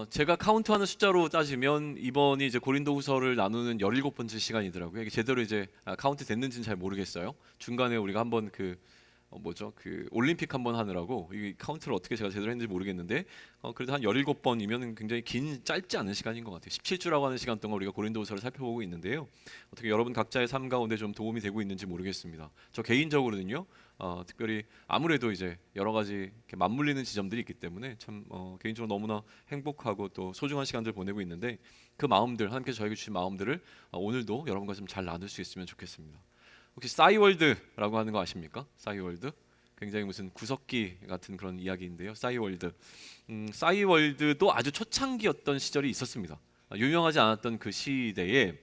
제가 카운트하는 숫자로 따지면 이번이 이제 고린도후서를 나누는 17번째 시간이더라고요. 이게 제대로 이제 카운트 됐는지는 잘 모르겠어요. 중간에 우리가 한번 뭐죠? 그 올림픽 한번 하느라고 이 카운트를 어떻게 제가 제대로 했는지 모르겠는데 그래도 한 17번이면 굉장히 긴 짧지 않은 시간인 것 같아요. 17주라고 하는 시간 동안 우리가 고린도후서를 살펴보고 있는데요. 어떻게 여러분 각자의 삶 가운데 좀 도움이 되고 있는지 모르겠습니다. 저 개인적으로는요. 특별히 아무래도 이제 여러 가지 이렇게 맞물리는 지점들이 있기 때문에 참 개인적으로 너무나 행복하고 또 소중한 시간들 보내고 있는데 그 마음들 하나님께서 저에게 주신 마음들을 오늘도 여러분과 좀 잘 나눌 수 있으면 좋겠습니다. 혹시 싸이월드라고 하는 거 아십니까? 싸이월드? 굉장히 무슨 구석기 같은 그런 이야기인데요. 싸이월드. 싸이월드도 아주 초창기였던 시절이 있었습니다. 유명하지 않았던 그 시대에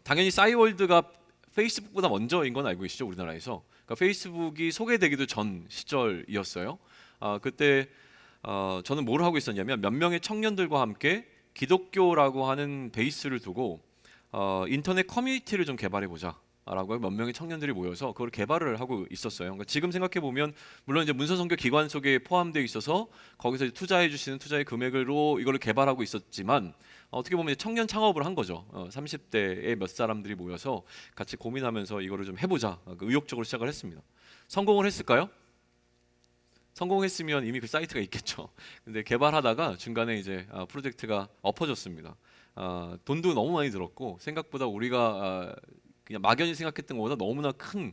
당연히 싸이월드가 페이스북보다 먼저인 건 알고 계시죠? 우리나라에서. 그러니까 페이스북이 소개되기도 전 시절이었어요. 그때 저는 뭘 하고 있었냐면 몇 명의 청년들과 함께 기독교라고 하는 베이스를 두고 인터넷 커뮤니티를 좀 개발해 보자. 라고 몇 명의 청년들이 모여서 그걸 개발을 하고 있었어요. 그러니까 지금 생각해 보면 물론 이제 문서선교 기관 속에 포함되어 있어서 거기서 투자해 주시는 투자의 금액으로 이걸 개발하고 있었지만 어떻게 보면 청년 창업을 한 거죠. 30대의 몇 사람들이 모여서 같이 고민하면서 이거를 좀 해보자. 의욕적으로 시작을 했습니다. 성공을 했을까요? 성공했으면 이미 그 사이트가 있겠죠. 근데 개발하다가 중간에 이제 프로젝트가 엎어졌습니다. 돈도 너무 많이 들었고 생각보다 우리가 그냥 막연히 생각했던 것보다 너무나 큰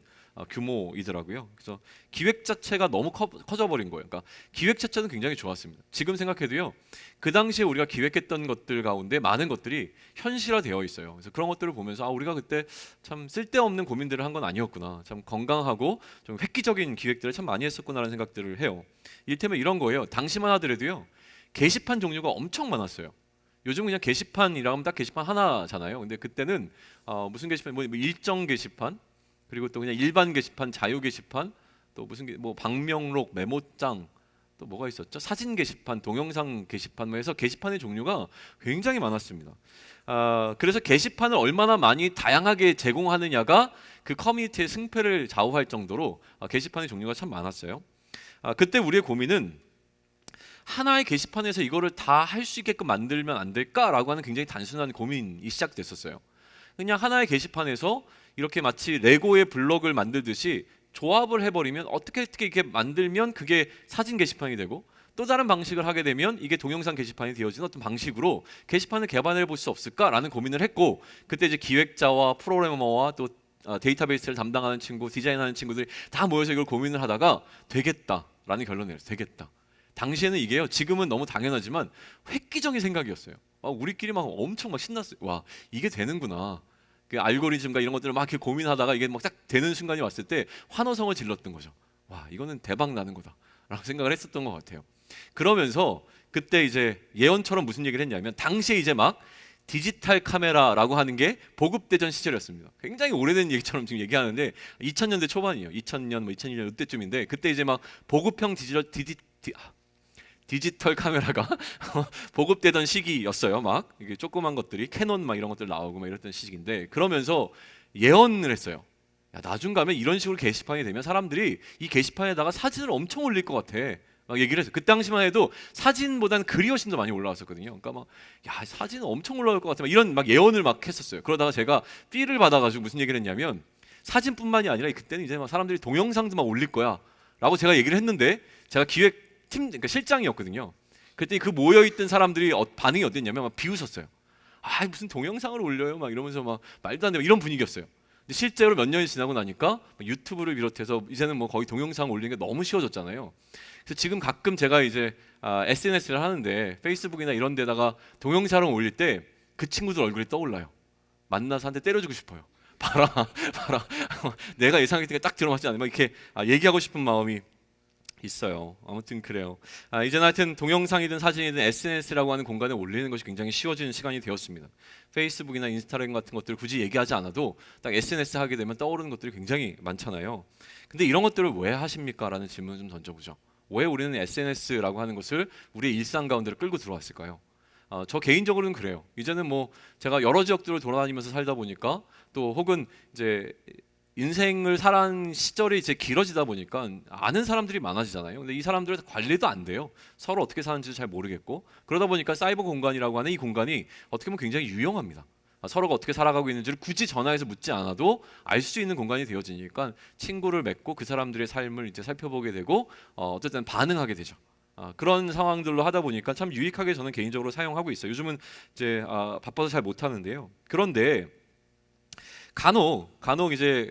규모이더라고요. 그래서 기획 자체가 너무 커져 버린 거예요. 그러니까 기획 자체는 굉장히 좋았습니다. 지금 생각해도요. 그 당시에 우리가 기획했던 것들 가운데 많은 것들이 현실화되어 있어요. 그래서 그런 것들을 보면서 우리가 그때 참 쓸데없는 고민들을 한 건 아니었구나. 참 건강하고 좀 획기적인 기획들을 참 많이 했었구나라는 생각들을 해요. 이를테면 이런 거예요. 당시만 하더라도요. 게시판 종류가 엄청 많았어요. 요즘 그냥 게시판이라 하면 딱 게시판 하나잖아요. 근데 그때는 무슨 게시판, 뭐 일정 게시판, 그리고 또 그냥 일반 게시판, 자유 게시판, 또 뭐 방명록, 메모장, 또 뭐가 있었죠? 사진 게시판, 동영상 게시판, 뭐 해서 게시판의 종류가 굉장히 많았습니다. 그래서 게시판을 얼마나 많이 다양하게 제공하느냐가 그 커뮤니티의 승패를 좌우할 정도로 게시판의 종류가 참 많았어요. 그때 우리의 고민은 하나의 게시판에서 이거를 다 할 수 있게끔 만들면 안 될까라고 하는 굉장히 단순한 고민이 시작됐었어요. 그냥 하나의 게시판에서 이렇게 마치 레고의 블럭을 만들듯이 조합을 해버리면 어떻게 이렇게 만들면 그게 사진 게시판이 되고 또 다른 방식을 하게 되면 이게 동영상 게시판이 되어지는 어떤 방식으로 게시판을 개발해 볼 수 없을까라는 고민을 했고 그때 이제 기획자와 프로그래머와 또 데이터베이스를 담당하는 친구, 디자인하는 친구들이 다 모여서 이걸 고민을 하다가 되겠다라는 결론을 내렸어요. 되겠다. 당시에는 이게요. 지금은 너무 당연하지만 획기적인 생각이었어요. 우리끼리 막 엄청 막 신났어요. 와, 이게 되는구나. 그 알고리즘과 이런 것들을 막 이렇게 고민하다가 이게 막 딱 되는 순간이 왔을 때 환호성을 질렀던 거죠. 와, 이거는 대박 나는 거다라고 생각을 했었던 것 같아요. 그러면서 그때 이제 예언처럼 무슨 얘기를 했냐면 당시에 이제 막 디지털 카메라라고 하는 게 보급되던 시절이었습니다. 굉장히 오래된 얘기처럼 지금 얘기하는데 2000년대 초반이에요. 2000년 뭐 2001년 이때쯤인데 그때 이제 막 보급형 디지털 카메라가 보급되던 시기였어요. 막 이게 조그만 것들이 캐논 막 이런 것들 나오고 막 이랬던 시기인데 그러면서 예언을 했어요. 야, 나중 가면 이런 식으로 게시판이 되면 사람들이 이 게시판에다가 사진을 엄청 올릴 것 같아. 막 얘기를 했어요. 그 당시만 해도 사진보다는 글이 훨씬 더 많이 올라왔었거든요. 그러니까 막 야, 사진은 엄청 올라올 것 같아. 막 이런 막 예언을 막 했었어요. 그러다가 제가 삐를 받아가지고 무슨 얘기를 했냐면 사진뿐만이 아니라 그때는 이제 막 사람들이 동영상도 막 올릴 거야라고 제가 얘기를 했는데 제가 그러니까 실장이었거든요. 그때 그 모여있던 사람들이 반응이 어땠냐면 막 비웃었어요. 무슨 동영상을 올려요? 막 이러면서 막 말도 안 되고 이런 분위기였어요. 근데 실제로 몇 년이 지나고 나니까 유튜브를 비롯해서 이제는 뭐 거의 동영상 올리는 게 너무 쉬워졌잖아요. 그래서 지금 가끔 제가 이제 SNS를 하는데 페이스북이나 이런 데다가 동영상을 올릴 때 그 친구들 얼굴이 떠올라요. 만나서 한 대 때려주고 싶어요. 봐라, 봐라. 내가 예상했던 게 딱 들어맞지 않으면 이렇게 얘기하고 싶은 마음이 있어요. 아무튼 그래요. 이제는 하여튼 동영상이든 사진이든 SNS라고 하는 공간에 올리는 것이 굉장히 쉬워지는 시간이 되었습니다. 페이스북이나 인스타그램 같은 것들 굳이 얘기하지 않아도 딱 SNS 하게 되면 떠오르는 것들이 굉장히 많잖아요. 근데 이런 것들을 왜 하십니까? 라는 질문을 좀 던져보죠. 왜 우리는 SNS라고 하는 것을 우리의 일상 가운데로 끌고 들어왔을까요? 저 개인적으로는 그래요. 이제는 뭐 제가 여러 지역들을 돌아다니면서 살다 보니까 또 혹은 이제 인생을 살아온 시절이 이제 길어지다 보니까 아는 사람들이 많아지잖아요. 근데 이 사람들은 관리도 안 돼요. 서로 어떻게 사는지도 잘 모르겠고, 그러다 보니까 사이버 공간이라고 하는 이 공간이 어떻게 보면 굉장히 유용합니다. 서로가 어떻게 살아가고 있는지를 굳이 전화해서 묻지 않아도 알 수 있는 공간이 되어지니까 친구를 맺고 그 사람들의 삶을 이제 살펴보게 되고, 어쨌든 반응하게 되죠. 그런 상황들로 하다 보니까 참 유익하게 저는 개인적으로 사용하고 있어요. 요즘은 이제 바빠서 잘 못하는데요. 그런데 간혹 이제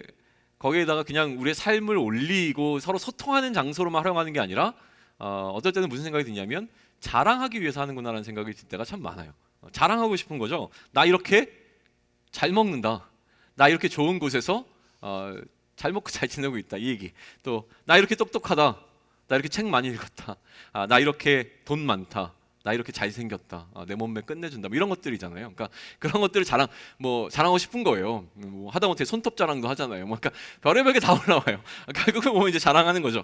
거기에다가 그냥 우리의 삶을 올리고 서로 소통하는 장소로만 활용하는 게 아니라, 어떨 때는 무슨 생각이 드냐면 자랑하기 위해서 하는구나라는 생각이 들 때가 참 많아요. 자랑하고 싶은 거죠. 나 이렇게 잘 먹는다. 나 이렇게 좋은 곳에서 잘 먹고 잘 지내고 있다. 이 얘기. 또 나 이렇게 똑똑하다. 나 이렇게 책 많이 읽었다. 나 이렇게 돈 많다. 나 이렇게 잘생겼다. 내 몸매 끝내준다. 뭐 이런 것들이잖아요. 그러니까 그런 것들을 자랑하고 싶은 거예요. 뭐 하다못해 손톱 자랑도 하잖아요. 뭐 그러니까 별의별 게 다 올라와요. 결국은 보면 이제 자랑하는 거죠.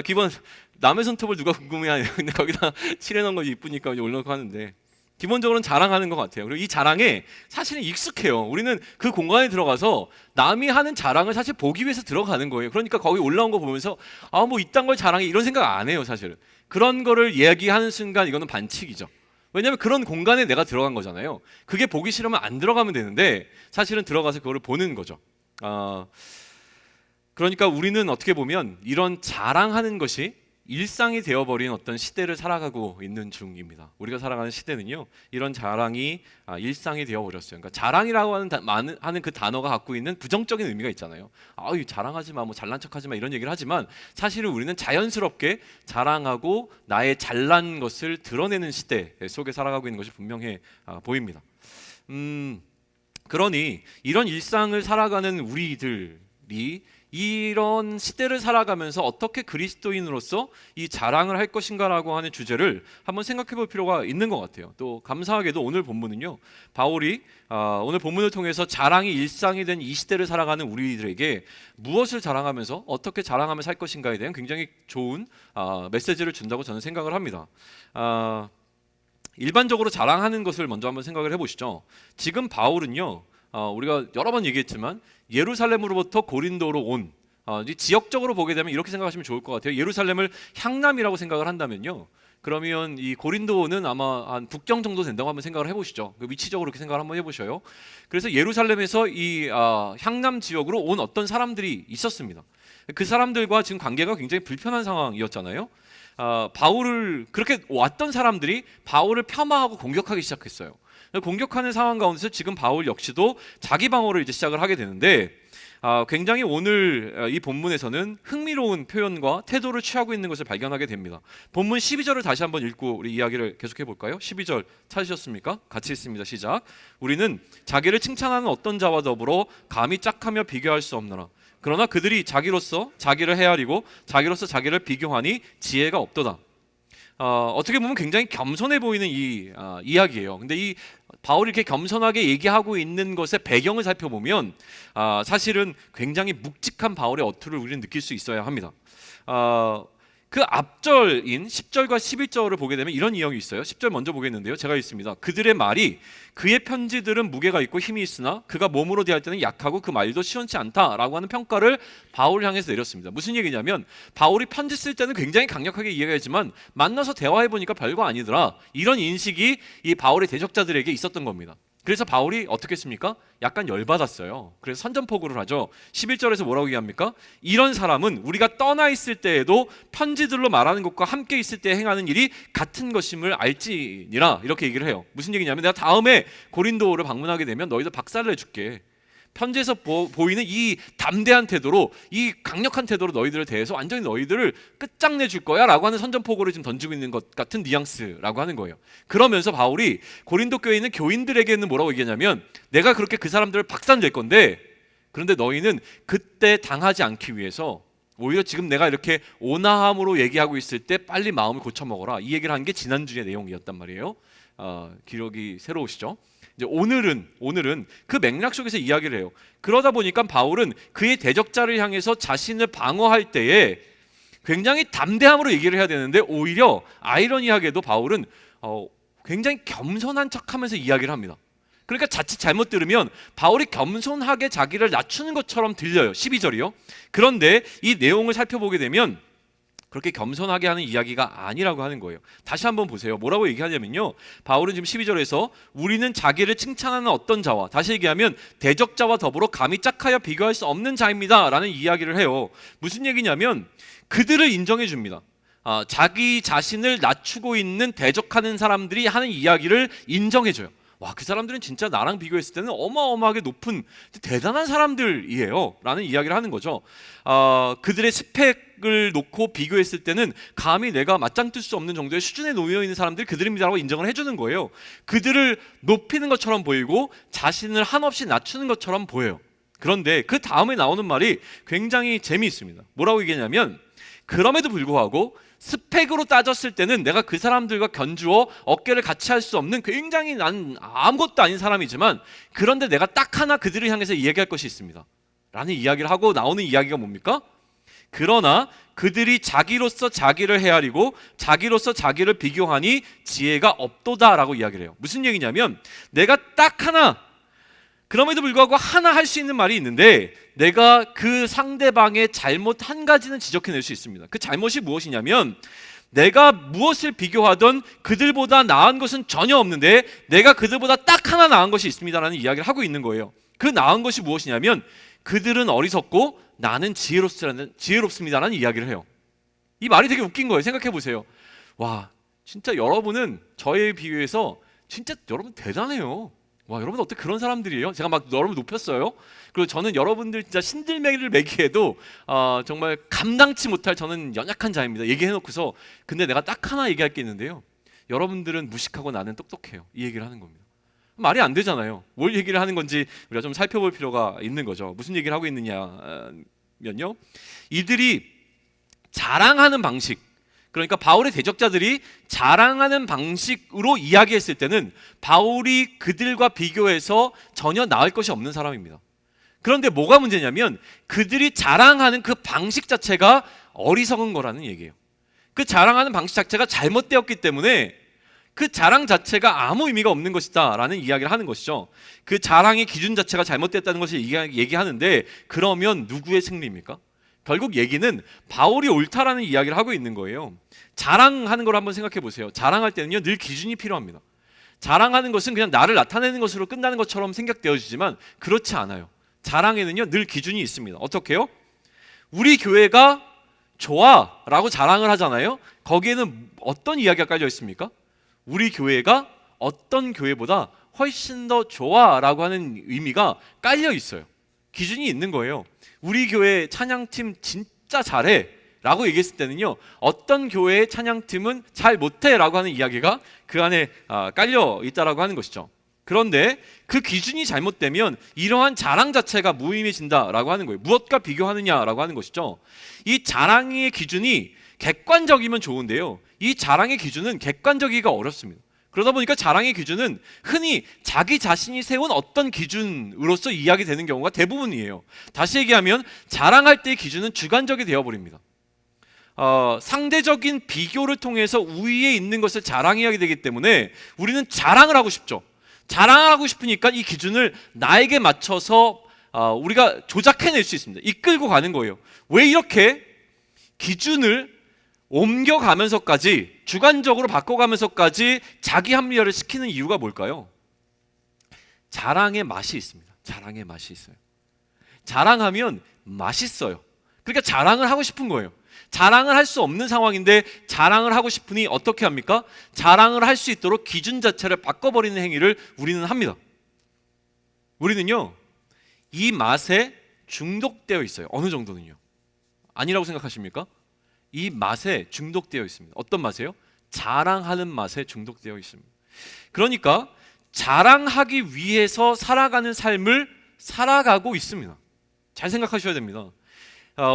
기본 남의 손톱을 누가 궁금해하냐. 근데 거기다 칠해놓은 거 이쁘니까 이제 올려놓고 하는데, 기본적으로는 자랑하는 것 같아요. 그리고 이 자랑에 사실은 익숙해요. 우리는 그 공간에 들어가서 남이 하는 자랑을 사실 보기 위해서 들어가는 거예요. 그러니까 거기 올라온 거 보면서 뭐 이딴 걸 자랑해 이런 생각 안 해요. 사실은 그런 거를 이야기하는 순간 이거는 반칙이죠. 왜냐하면 그런 공간에 내가 들어간 거잖아요. 그게 보기 싫으면 안 들어가면 되는데 사실은 들어가서 그거를 보는 거죠. 그러니까 우리는 어떻게 보면 이런 자랑하는 것이 일상이 되어버린 어떤 시대를 살아가고 있는 중입니다. 우리가 살아가는 시대는요, 이런 자랑이 일상이 되어버렸어요. 그러니까 자랑이라고 하는 그 단어가 갖고 있는 부정적인 의미가 있잖아요. 자랑하지 마, 뭐 잘난 척하지 마 이런 얘기를 하지만 사실은 우리는 자연스럽게 자랑하고 나의 잘난 것을 드러내는 시대 속에 살아가고 있는 것이 분명해 보입니다. 그러니 이런 일상을 살아가는 우리들이 이런 시대를 살아가면서 어떻게 그리스도인으로서 이 자랑을 할 것인가라고 하는 주제를 한번 생각해 볼 필요가 있는 것 같아요. 또 감사하게도 오늘 본문은요, 바울이 오늘 본문을 통해서 자랑이 일상이 된 이 시대를 살아가는 우리들에게 무엇을 자랑하면서 어떻게 자랑하며 살 것인가에 대한 굉장히 좋은 메시지를 준다고 저는 생각을 합니다. 일반적으로 자랑하는 것을 먼저 한번 생각을 해보시죠. 지금 바울은요, 우리가 여러 번 얘기했지만 예루살렘으로부터 고린도로 온, 지역적으로 보게 되면 이렇게 생각하시면 좋을 것 같아요. 예루살렘을 향남이라고 생각을 한다면요, 그러면 이 고린도는 아마 한 북경 정도 된다고 한번 생각을 해보시죠. 그 위치적으로 이렇게 생각을 한번 해보셔요. 그래서 예루살렘에서 이 향남 지역으로 온 어떤 사람들이 있었습니다. 그 사람들과 지금 관계가 굉장히 불편한 상황이었잖아요. 바울을 그렇게 왔던 사람들이 바울을 폄하하고 공격하기 시작했어요. 공격하는 상황 가운데서 지금 바울 역시도 자기 방어를 이제 시작을 하게 되는데, 굉장히 오늘 이 본문에서는 흥미로운 표현과 태도를 취하고 있는 것을 발견하게 됩니다. 본문 12절을 다시 한번 읽고 우리 이야기를 계속해 볼까요? 12절 찾으셨습니까? 같이 읽습니다. 시작. 우리는 자기를 칭찬하는 어떤 자와 더불어 감히 짝하며 비교할 수 없노라. 그러나 그들이 자기로서 자기를 헤아리고 자기로서 자기를 비교하니 지혜가 없도다. 어떻게 보면 굉장히 겸손해 보이는 이 이야기예요. 근데 이 바울이 이렇게 겸손하게 얘기하고 있는 것의 배경을 살펴보면 사실은 굉장히 묵직한 바울의 어투를 우리는 느낄 수 있어야 합니다. 그 앞절인 10절과 11절을 보게 되면 이런 내용이 있어요. 10절 먼저 보겠는데요. 제가 읽습니다. 그들의 말이 그의 편지들은 무게가 있고 힘이 있으나 그가 몸으로 대할 때는 약하고 그 말도 시원치 않다라고 하는 평가를 바울을 향해서 내렸습니다. 무슨 얘기냐면 바울이 편지 쓸 때는 굉장히 강력하게 이야기하지만 만나서 대화해보니까 별거 아니더라, 이런 인식이 이 바울의 대적자들에게 있었던 겁니다. 그래서 바울이 어떻게 했습니까? 약간 열받았어요. 그래서 선전포고를 하죠. 11절에서 뭐라고 얘기합니까? 이런 사람은 우리가 떠나 있을 때에도 편지들로 말하는 것과 함께 있을 때 행하는 일이 같은 것임을 알지니라, 이렇게 얘기를 해요. 무슨 얘기냐면 내가 다음에 고린도를 방문하게 되면 너희들 박살을 내줄게. 편지에서 보이는 이 담대한 태도로, 이 강력한 태도로 너희들에 대해서 완전히 너희들을 끝장내줄 거야 라고 하는 선전포고를 지금 던지고 있는 것 같은 뉘앙스라고 하는 거예요. 그러면서 바울이 고린도 교회에 있는 교인들에게는 뭐라고 얘기하냐면, 내가 그렇게 그 사람들을 박살낼 건데, 그런데 너희는 그때 당하지 않기 위해서 오히려 지금 내가 이렇게 온화함으로 얘기하고 있을 때 빨리 마음을 고쳐먹어라, 이 얘기를 한 게 지난주의 내용이었단 말이에요. 기록이 새로우시죠? 이제 오늘은 그 맥락 속에서 이야기를 해요. 그러다 보니까 바울은 그의 대적자를 향해서 자신을 방어할 때에 굉장히 담대함으로 얘기를 해야 되는데, 오히려 아이러니하게도 바울은 굉장히 겸손한 척하면서 이야기를 합니다. 그러니까 자칫 잘못 들으면 바울이 겸손하게 자기를 낮추는 것처럼 들려요. 12절이요. 그런데 이 내용을 살펴보게 되면 그렇게 겸손하게 하는 이야기가 아니라고 하는 거예요. 다시 한번 보세요. 뭐라고 얘기하냐면요, 바울은 지금 12절에서 우리는 자기를 칭찬하는 어떤 자와, 다시 얘기하면 대적자와 더불어 감히 짝하여 비교할 수 없는 자입니다 라는 이야기를 해요. 무슨 얘기냐면 그들을 인정해 줍니다. 자기 자신을 낮추고 있는 대적하는 사람들이 하는 이야기를 인정해줘요. 와, 그 사람들은 진짜 나랑 비교했을 때는 어마어마하게 높은 대단한 사람들이에요 라는 이야기를 하는 거죠. 그들의 스펙을 놓고 비교했을 때는 감히 내가 맞짱 뜰 수 없는 정도의 수준에 놓여 있는 사람들이 그들입니다라고 인정을 해주는 거예요. 그들을 높이는 것처럼 보이고 자신을 한없이 낮추는 것처럼 보여요. 그런데 그 다음에 나오는 말이 굉장히 재미있습니다. 뭐라고 얘기하냐면 그럼에도 불구하고 스펙으로 따졌을 때는 내가 그 사람들과 견주어 어깨를 같이 할 수 없는 굉장히 난 아무것도 아닌 사람이지만, 그런데 내가 딱 하나 그들을 향해서 이야기할 것이 있습니다 라는 이야기를 하고 나오는 이야기가 뭡니까? 그러나 그들이 자기로서 자기를 헤아리고 자기로서 자기를 비교하니 지혜가 없도다 라고 이야기를 해요. 무슨 얘기냐면 내가 딱 하나, 그럼에도 불구하고 하나 할 수 있는 말이 있는데 내가 그 상대방의 잘못 한 가지는 지적해낼 수 있습니다. 그 잘못이 무엇이냐면 내가 무엇을 비교하던 그들보다 나은 것은 전혀 없는데 내가 그들보다 딱 하나 나은 것이 있습니다라는 이야기를 하고 있는 거예요. 그 나은 것이 무엇이냐면 그들은 어리석고 나는 지혜롭습니다라는 이야기를 해요. 이 말이 되게 웃긴 거예요. 생각해 보세요. 와, 진짜 여러분은 저에 비교해서 진짜 여러분 대단해요. 와, 여러분 어떻게 그런 사람들이에요? 제가 막 여러분 높였어요. 그리고 저는 여러분들 진짜 신들매기를 매기에도 정말 감당치 못할 저는 연약한 자입니다. 얘기해놓고서 근데 내가 딱 하나 얘기할 게 있는데요, 여러분들은 무식하고 나는 똑똑해요. 이 얘기를 하는 겁니다. 말이 안 되잖아요. 뭘 얘기를 하는 건지 우리가 좀 살펴볼 필요가 있는 거죠. 무슨 얘기를 하고 있느냐면요, 이들이 자랑하는 방식, 그러니까 바울의 대적자들이 자랑하는 방식으로 이야기했을 때는 바울이 그들과 비교해서 전혀 나을 것이 없는 사람입니다. 그런데 뭐가 문제냐면 그들이 자랑하는 그 방식 자체가 어리석은 거라는 얘기예요. 그 자랑하는 방식 자체가 잘못되었기 때문에 그 자랑 자체가 아무 의미가 없는 것이다 라는 이야기를 하는 것이죠. 그 자랑의 기준 자체가 잘못됐다는 것을 얘기하는데 그러면 누구의 승리입니까? 결국 얘기는 바울이 옳다라는 이야기를 하고 있는 거예요. 자랑하는 걸 한번 생각해 보세요. 자랑할 때는요 늘 기준이 필요합니다. 자랑하는 것은 그냥 나를 나타내는 것으로 끝나는 것처럼 생각되어지지만 그렇지 않아요. 자랑에는요 늘 기준이 있습니다. 어떻게요? 우리 교회가 좋아 라고 자랑을 하잖아요. 거기에는 어떤 이야기가 깔려 있습니까? 우리 교회가 어떤 교회보다 훨씬 더 좋아 라고 하는 의미가 깔려 있어요. 기준이 있는 거예요. 우리 교회 찬양팀 진짜 잘해 라고 얘기했을 때는요 어떤 교회의 찬양팀은 잘 못해 라고 하는 이야기가 그 안에 깔려 있다라고 하는 것이죠. 그런데 그 기준이 잘못되면 이러한 자랑 자체가 무의미해진다라고 하는 거예요. 무엇과 비교하느냐라고 하는 것이죠. 이 자랑의 기준이 객관적이면 좋은데요, 이 자랑의 기준은 객관적이기가 어렵습니다. 그러다 보니까 자랑의 기준은 흔히 자기 자신이 세운 어떤 기준으로서 이야기되는 경우가 대부분이에요. 다시 얘기하면 자랑할 때의 기준은 주관적이 되어버립니다. 상대적인 비교를 통해서 우위에 있는 것을 자랑해야 되기 때문에 우리는 자랑을 하고 싶죠. 자랑하고 싶으니까 이 기준을 나에게 맞춰서 우리가 조작해낼 수 있습니다. 이끌고 가는 거예요. 왜 이렇게 기준을 옮겨가면서까지 주관적으로 바꿔가면서까지 자기 합리화를 시키는 이유가 뭘까요? 자랑의 맛이 있습니다. 자랑의 맛이 있어요. 자랑하면 맛있어요. 그러니까 자랑을 하고 싶은 거예요. 자랑을 할 수 없는 상황인데 자랑을 하고 싶으니 어떻게 합니까? 자랑을 할 수 있도록 기준 자체를 바꿔버리는 행위를 우리는 합니다. 우리는요 이 맛에 중독되어 있어요. 어느 정도는요. 아니라고 생각하십니까? 이 맛에 중독되어 있습니다. 어떤 맛이에요? 자랑하는 맛에 중독되어 있습니다. 그러니까 자랑하기 위해서 살아가는 삶을 살아가고 있습니다. 잘 생각하셔야 됩니다.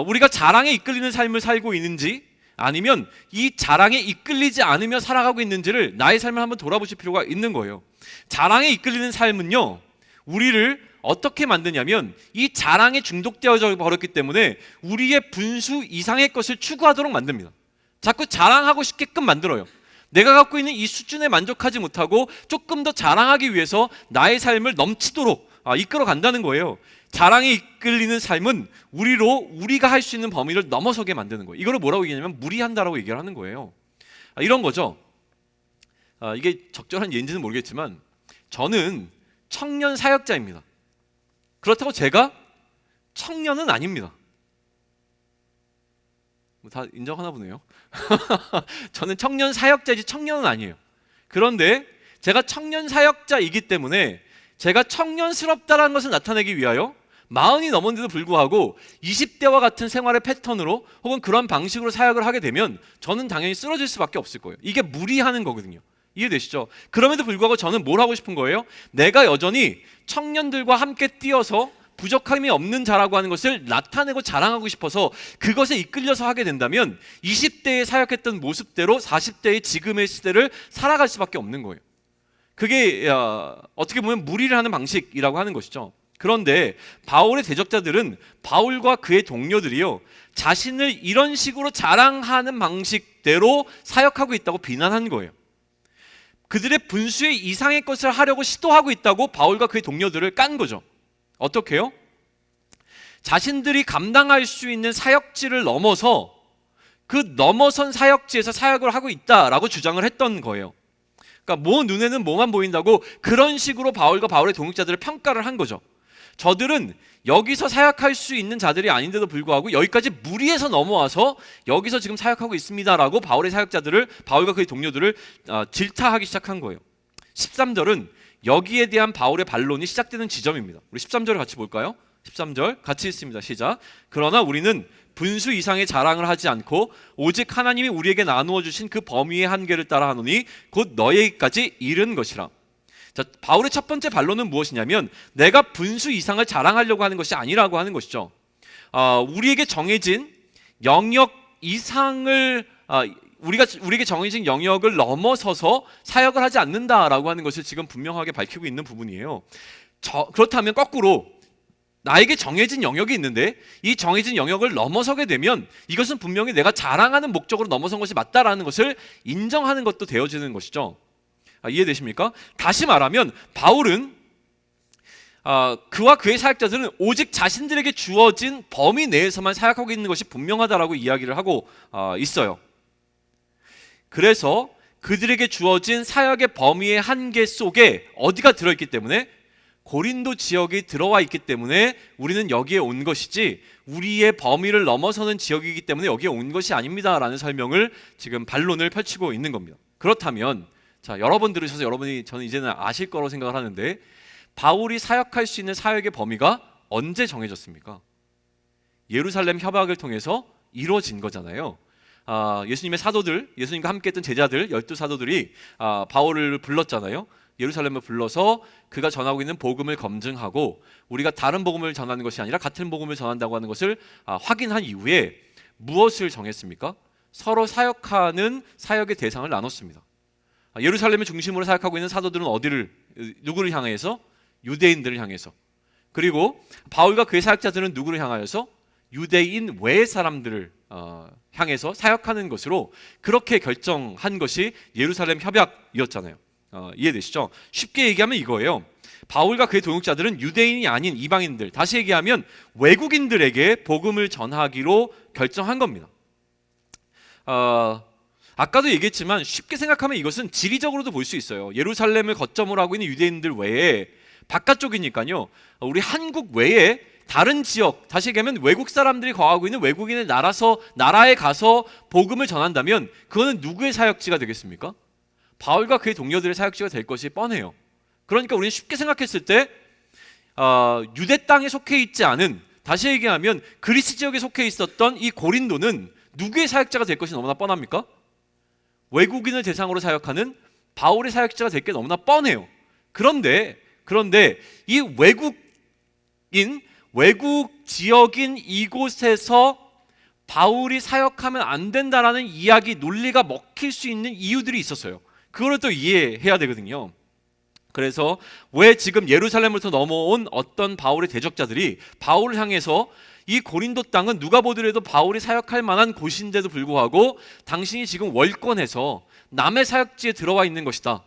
우리가 자랑에 이끌리는 삶을 살고 있는지 아니면 이 자랑에 이끌리지 않으며 살아가고 있는지를 나의 삶을 한번 돌아보실 필요가 있는 거예요. 자랑에 이끌리는 삶은요 우리를 어떻게 만드냐면 이 자랑에 중독되어져 버렸기 때문에 우리의 분수 이상의 것을 추구하도록 만듭니다. 자꾸 자랑하고 싶게끔 만들어요. 내가 갖고 있는 이 수준에 만족하지 못하고 조금 더 자랑하기 위해서 나의 삶을 넘치도록 이끌어 간다는 거예요. 자랑에 이끌리는 삶은 우리가 할 수 있는 범위를 넘어서게 만드는 거예요. 이거를 뭐라고 얘기하냐면 무리한다라고 얘기를 하는 거예요. 이런 거죠. 이게 적절한 예인지는 모르겠지만 저는 청년 사역자입니다. 그렇다고 제가 청년은 아닙니다. 다 인정하나 보네요. 저는 청년 사역자이지 청년은 아니에요. 그런데 제가 청년 사역자이기 때문에 제가 청년스럽다라는 것을 나타내기 위하여 40이 넘었는데도 불구하고 20대와 같은 생활의 패턴으로 혹은 그런 방식으로 사역을 하게 되면 저는 당연히 쓰러질 수밖에 없을 거예요. 이게 무리하는 거거든요. 이해되시죠? 그럼에도 불구하고 저는 뭘 하고 싶은 거예요? 내가 여전히 청년들과 함께 뛰어서 부족함이 없는 자라고 하는 것을 나타내고 자랑하고 싶어서 그것에 이끌려서 하게 된다면 20대에 사역했던 모습대로 40대의 지금의 시대를 살아갈 수밖에 없는 거예요. 그게 어떻게 보면 무리를 하는 방식이라고 하는 것이죠. 그런데 바울의 대적자들은 바울과 그의 동료들이요, 자신을 이런 식으로 자랑하는 방식대로 사역하고 있다고 비난한 거예요. 그들의 분수의 이상의 것을 하려고 시도하고 있다고 바울과 그의 동료들을 깐 거죠. 어떻게 해요? 자신들이 감당할 수 있는 사역지를 넘어서 그 넘어선 사역지에서 사역을 하고 있다라고 주장을 했던 거예요. 그러니까 뭐 눈에는 뭐만 보인다고 그런 식으로 바울과 바울의 동역자들을 평가를 한 거죠. 저들은 여기서 사역할 수 있는 자들이 아닌데도 불구하고 여기까지 무리해서 넘어와서 여기서 지금 사역하고 있습니다라고 바울의 사역자들을, 바울과 그의 동료들을 질타하기 시작한 거예요. 13절은 여기에 대한 바울의 반론이 시작되는 지점입니다. 우리 13절을 같이 볼까요? 13절 같이 읽습니다. 시작. 그러나 우리는 분수 이상의 자랑을 하지 않고 오직 하나님이 우리에게 나누어 주신 그 범위의 한계를 따라 하노니 곧 너에게까지 이른 것이라. 자, 바울의 첫 번째 반론은 무엇이냐면 내가 분수 이상을 자랑하려고 하는 것이 아니라고 하는 것이죠. 우리에게 정해진 영역 이상을 우리에게 정해진 영역을 넘어서서 사역을 하지 않는다라고 하는 것을 지금 분명하게 밝히고 있는 부분이에요. 그렇다면 거꾸로 나에게 정해진 영역이 있는데 이 정해진 영역을 넘어서게 되면 이것은 분명히 내가 자랑하는 목적으로 넘어선 것이 맞다라는 것을 인정하는 것도 되어지는 것이죠. 이해되십니까? 다시 말하면 바울은 그와 그의 사역자들은 오직 자신들에게 주어진 범위 내에서만 사역하고 있는 것이 분명하다라고 이야기를 하고 있어요. 그래서 그들에게 주어진 사역의 범위의 한계 속에 어디가 들어있기 때문에 고린도 지역이 들어와 있기 때문에 우리는 여기에 온 것이지 우리의 범위를 넘어서는 지역이기 때문에 여기에 온 것이 아닙니다라는 설명을 지금 반론을 펼치고 있는 겁니다. 그렇다면 자, 여러분 들으셔서 여러분이 저는 이제는 아실 거라고 생각을 하는데 바울이 사역할 수 있는 사역의 범위가 언제 정해졌습니까? 예루살렘 협약을 통해서 이루어진 거잖아요. 예수님의 사도들, 예수님과 함께 했던 제자들 12사도들이 바울을 불렀잖아요. 예루살렘을 불러서 그가 전하고 있는 복음을 검증하고 우리가 다른 복음을 전하는 것이 아니라 같은 복음을 전한다고 하는 것을 확인한 이후에 무엇을 정했습니까? 서로 사역하는 사역의 대상을 나눴습니다. 예루살렘을 중심으로 사역하고 있는 사도들은 누구를 향해서? 유대인들을 향해서. 그리고 바울과 그의 사역자들은 누구를 향하여서? 유대인 외의 사람들을 향해서 사역하는 것으로 그렇게 결정한 것이 예루살렘 협약이었잖아요. 이해되시죠? 쉽게 얘기하면 이거예요. 바울과 그의 동역자들은 유대인이 아닌 이방인들, 다시 얘기하면 외국인들에게 복음을 전하기로 결정한 겁니다. 아까도 얘기했지만 쉽게 생각하면 이것은 지리적으로도 볼 수 있어요. 예루살렘을 거점으로 하고 있는 유대인들 외에 바깥쪽이니까요. 우리 한국 외에 다른 지역, 다시 얘기하면 외국 사람들이 거하고 있는 외국인의 나라에 가서 복음을 전한다면 그거는 누구의 사역지가 되겠습니까? 바울과 그의 동료들의 사역지가 될 것이 뻔해요. 그러니까 우리는 쉽게 생각했을 때 유대 땅에 속해 있지 않은, 다시 얘기하면 그리스 지역에 속해 있었던 이 고린도는 누구의 사역자가 될 것이 너무나 뻔합니까? 외국인을 대상으로 사역하는 바울의 사역자가 될 게 너무나 뻔해요. 그런데 이 외국 지역인 이곳에서 바울이 사역하면 안 된다라는 이야기, 논리가 먹힐 수 있는 이유들이 있었어요. 그걸 또 이해해야 되거든요. 그래서 왜 지금 예루살렘으로부터 넘어온 어떤 바울의 대적자들이 바울을 향해서 이 고린도 땅은 누가 보더라도 바울이 사역할 만한 곳인데도 불구하고 당신이 지금 월권해서 남의 사역지에 들어와 있는 것이다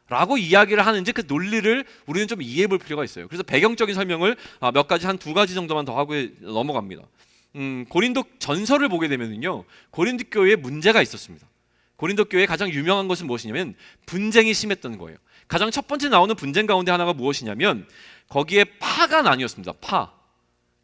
라고 이야기를 하는지 그 논리를 우리는 좀 이해해 볼 필요가 있어요. 그래서 배경적인 설명을 몇 가지, 한 두 가지 정도만 더 하고 넘어갑니다. 고린도 전설을 보게 되면요, 고린도 교회에 문제가 있었습니다. 고린도 교회의 가장 유명한 것은 무엇이냐면 분쟁이 심했던 거예요. 가장 첫 번째 나오는 분쟁 가운데 하나가 무엇이냐면 거기에 파가 나뉘었습니다. 파.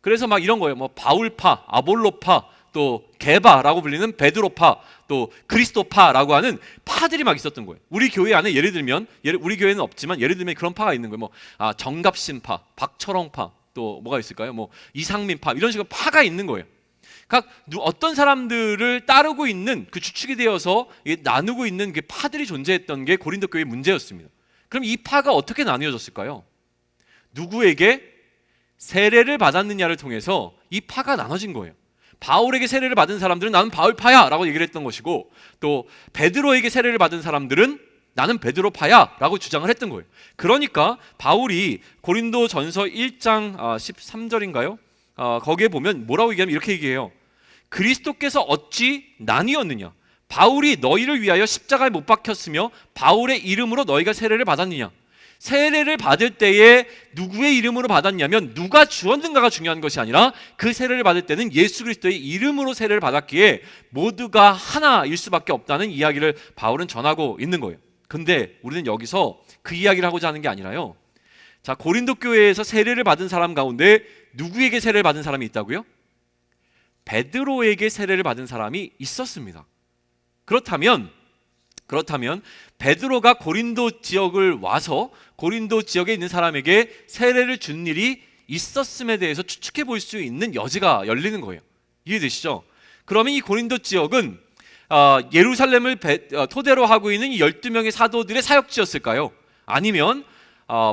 그래서 막 이런 거예요. 뭐 바울파, 아볼로파, 또 게바라고 불리는 베드로파, 또 그리스도파라고 하는 파들이 막 있었던 거예요. 우리 교회 안에 예를 들면, 우리 교회는 없지만 예를 들면 그런 파가 있는 거예요. 뭐 정갑신파, 박철홍파, 또 뭐가 있을까요? 뭐 이상민파, 이런 식으로 파가 있는 거예요. 각 어떤 사람들을 따르고 있는 그 주축이 되어서 나누고 있는 그 파들이 존재했던 게 고린도 교회의 문제였습니다. 그럼 이 파가 어떻게 나뉘어졌을까요? 누구에게 세례를 받았느냐를 통해서 이 파가 나눠진 거예요. 바울에게 세례를 받은 사람들은 나는 바울파야 라고 얘기를 했던 것이고, 또 베드로에게 세례를 받은 사람들은 나는 베드로파야 라고 주장을 했던 거예요. 그러니까 바울이 고린도 전서 1장 13절인가요? 거기에 보면 뭐라고 얘기하면 이렇게 얘기해요. 그리스도께서 어찌 나뉘었느냐? 바울이 너희를 위하여 십자가에 못 박혔으며 바울의 이름으로 너희가 세례를 받았느냐? 세례를 받을 때에 누구의 이름으로 받았냐면 누가 주었는가가 중요한 것이 아니라 그 세례를 받을 때는 예수 그리스도의 이름으로 세례를 받았기에 모두가 하나일 수밖에 없다는 이야기를 바울은 전하고 있는 거예요. 근데 우리는 여기서 그 이야기를 하고자 하는 게 아니라요, 자, 고린도 교회에서 세례를 받은 사람 가운데 누구에게 세례를 받은 사람이 있다고요? 베드로에게 세례를 받은 사람이 있었습니다. 그렇다면 베드로가 고린도 지역을 와서 고린도 지역에 있는 사람에게 세례를 준 일이 있었음에 대해서 추측해 볼 수 있는 여지가 열리는 거예요. 이해되시죠? 그러면 이 고린도 지역은 예루살렘을 토대로 하고 있는 이 12명의 사도들의 사역지였을까요? 아니면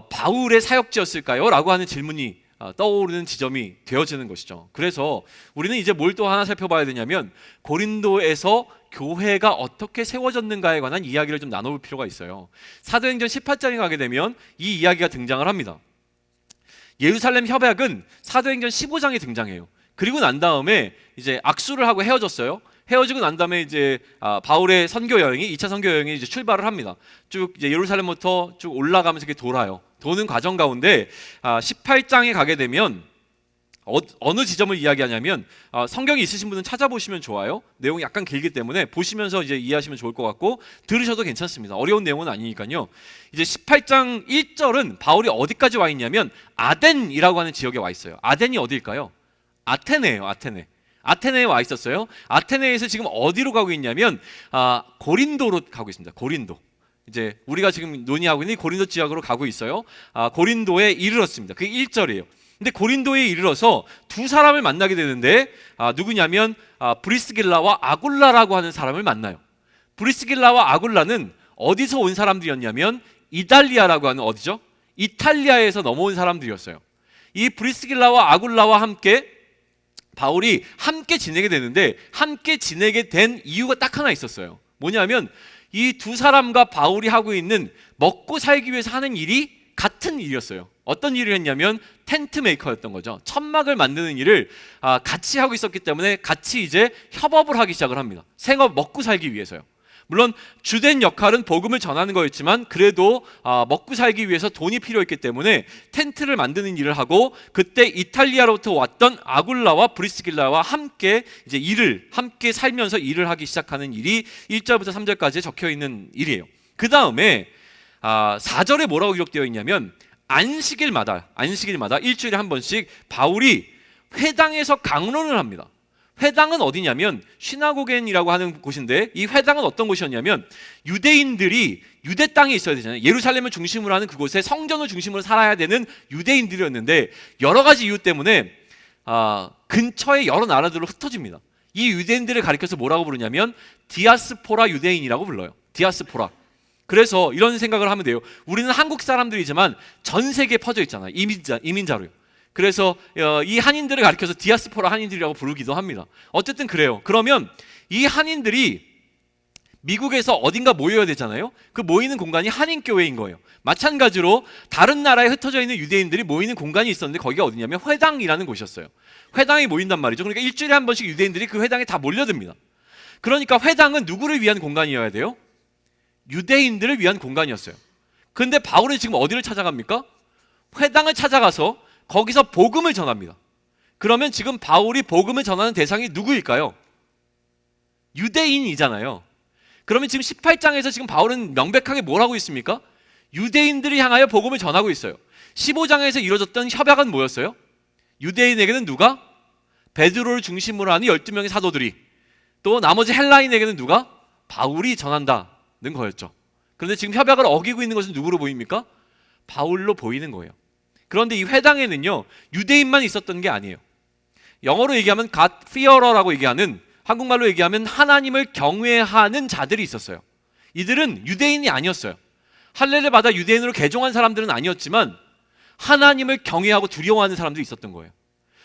바울의 사역지였을까요? 라고 하는 질문이 떠오르는 지점이 되어지는 것이죠. 그래서 우리는 이제 뭘 또 하나 살펴봐야 되냐면 고린도에서 교회가 어떻게 세워졌는가에 관한 이야기를 좀 나눠볼 필요가 있어요. 사도행전 18장에 가게 되면 이 이야기가 등장을 합니다. 예루살렘 협약은 사도행전 15장에 등장해요. 그리고 난 다음에 이제 악수를 하고 헤어졌어요. 헤어지고 난 다음에 이제 바울의 선교 여행이 2차 선교 여행이 이제 출발을 합니다. 쭉 이제 예루살렘부터 쭉 올라가면서 이렇게 돌아요. 도는 과정 가운데 18장에 가게 되면 어느 지점을 이야기하냐면 성경이 있으신 분은 찾아보시면 좋아요. 내용이 약간 길기 때문에 보시면서 이제 이해하시면 좋을 것 같고 들으셔도 괜찮습니다. 어려운 내용은 아니니까요. 이제 18장 1절은 바울이 어디까지 와 있냐면 아덴이라고 하는 지역에 와 있어요. 아덴이 어디일까요? 아테네예요. 아테네에 와 있었어요. 아테네에서 지금 어디로 가고 있냐면 고린도로 가고 있습니다. 고린도. 이제 우리가 지금 논의하고 있는 고린도 지역으로 가고 있어요. 고린도에 이르렀습니다. 그게 1절이에요. 근데 고린도에 이르러서 두 사람을 만나게 되는데 누구냐면 브리스길라와 아굴라라고 하는 사람을 만나요. 브리스길라와 아굴라는 어디서 온 사람들이었냐면 이달리아라고 하는, 어디죠? 이탈리아에서 넘어온 사람들이었어요. 이 브리스길라와 아굴라와 함께 바울이 함께 지내게 되는데 함께 지내게 된 이유가 딱 하나 있었어요. 뭐냐면 이 두 사람과 바울이 하고 있는 먹고 살기 위해서 하는 일이 같은 일이었어요. 어떤 일을 했냐면 텐트 메이커였던 거죠. 천막을 만드는 일을 같이 하고 있었기 때문에 같이 이제 협업을 하기 시작을 합니다. 생업 먹고 살기 위해서요. 물론 주된 역할은 복음을 전하는 거였지만 그래도 먹고 살기 위해서 돈이 필요했기 때문에 텐트를 만드는 일을 하고, 그때 이탈리아로부터 왔던 아굴라와 브리스길라와 함께 이제 함께 살면서 일을 하기 시작하는 일이 1절부터 3절까지 적혀 있는 일이에요. 그 다음에 4절에 뭐라고 기록되어 있냐면 안식일마다 일주일에 한 번씩 바울이 회당에서 강론을 합니다. 회당은 어디냐면 시나고겐이라고 하는 곳인데, 이 회당은 어떤 곳이었냐면 유대인들이 유대 땅에 있어야 되잖아요. 예루살렘을 중심으로 하는 그곳에 성전을 중심으로 살아야 되는 유대인들이었는데 여러 가지 이유 때문에 근처의 여러 나라들로 흩어집니다. 이 유대인들을 가리켜서 뭐라고 부르냐면 디아스포라 유대인이라고 불러요. 디아스포라. 그래서 이런 생각을 하면 돼요. 우리는 한국 사람들이지만 전 세계에 퍼져 있잖아요. 이민자로요. 그래서 이 한인들을 가리켜서 디아스포라 한인들이라고 부르기도 합니다. 어쨌든 그래요. 그러면 이 한인들이 미국에서 어딘가 모여야 되잖아요. 그 모이는 공간이 한인교회인 거예요. 마찬가지로 다른 나라에 흩어져 있는 유대인들이 모이는 공간이 있었는데 거기가 어디냐면 회당이라는 곳이었어요. 회당에 모인단 말이죠. 그러니까 일주일에 한 번씩 유대인들이 그 회당에 다 몰려듭니다. 그러니까 회당은 누구를 위한 공간이어야 돼요? 유대인들을 위한 공간이었어요. 근데 바울은 지금 어디를 찾아갑니까? 회당을 찾아가서 거기서 복음을 전합니다. 그러면 지금 바울이 복음을 전하는 대상이 누구일까요? 유대인이잖아요. 그러면 지금 18장에서 지금 바울은 명백하게 뭘 하고 있습니까? 유대인들을 향하여 복음을 전하고 있어요. 15장에서 이루어졌던 협약은 뭐였어요? 유대인에게는 누가? 베드로를 중심으로 하는 12명의 사도들이, 또 나머지 헬라인에게는 누가? 바울이 전한다는 거였죠. 그런데 지금 협약을 어기고 있는 것은 누구로 보입니까? 바울로 보이는 거예요. 그런데 이 회당에는요, 유대인만 있었던 게 아니에요. 영어로 얘기하면 God fearer라고 얘기하는, 한국말로 얘기하면 하나님을 경외하는 자들이 있었어요. 이들은 유대인이 아니었어요. 할례를 받아 유대인으로 개종한 사람들은 아니었지만 하나님을 경외하고 두려워하는 사람들이 있었던 거예요.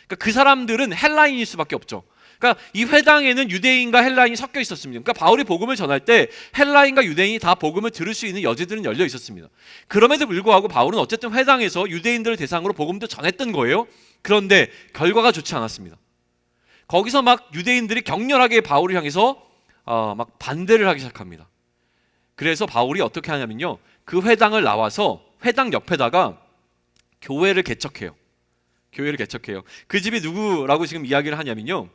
그러니까 그 사람들은 헬라인일 수밖에 없죠. 그러니까 이 회당에는 유대인과 헬라인이 섞여 있었습니다. 그러니까 바울이 복음을 전할 때 헬라인과 유대인이 다 복음을 들을 수 있는 여지들은 열려 있었습니다. 그럼에도 불구하고 바울은 어쨌든 회당에서 유대인들을 대상으로 복음도 전했던 거예요. 그런데 결과가 좋지 않았습니다. 거기서 막 유대인들이 격렬하게 바울을 향해서 막 반대를 하기 시작합니다. 그래서 바울이 어떻게 하냐면요, 그 회당을 나와서 회당 옆에다가 교회를 개척해요. 교회를 개척해요. 그 집이 누구라고 지금 이야기를 하냐면요,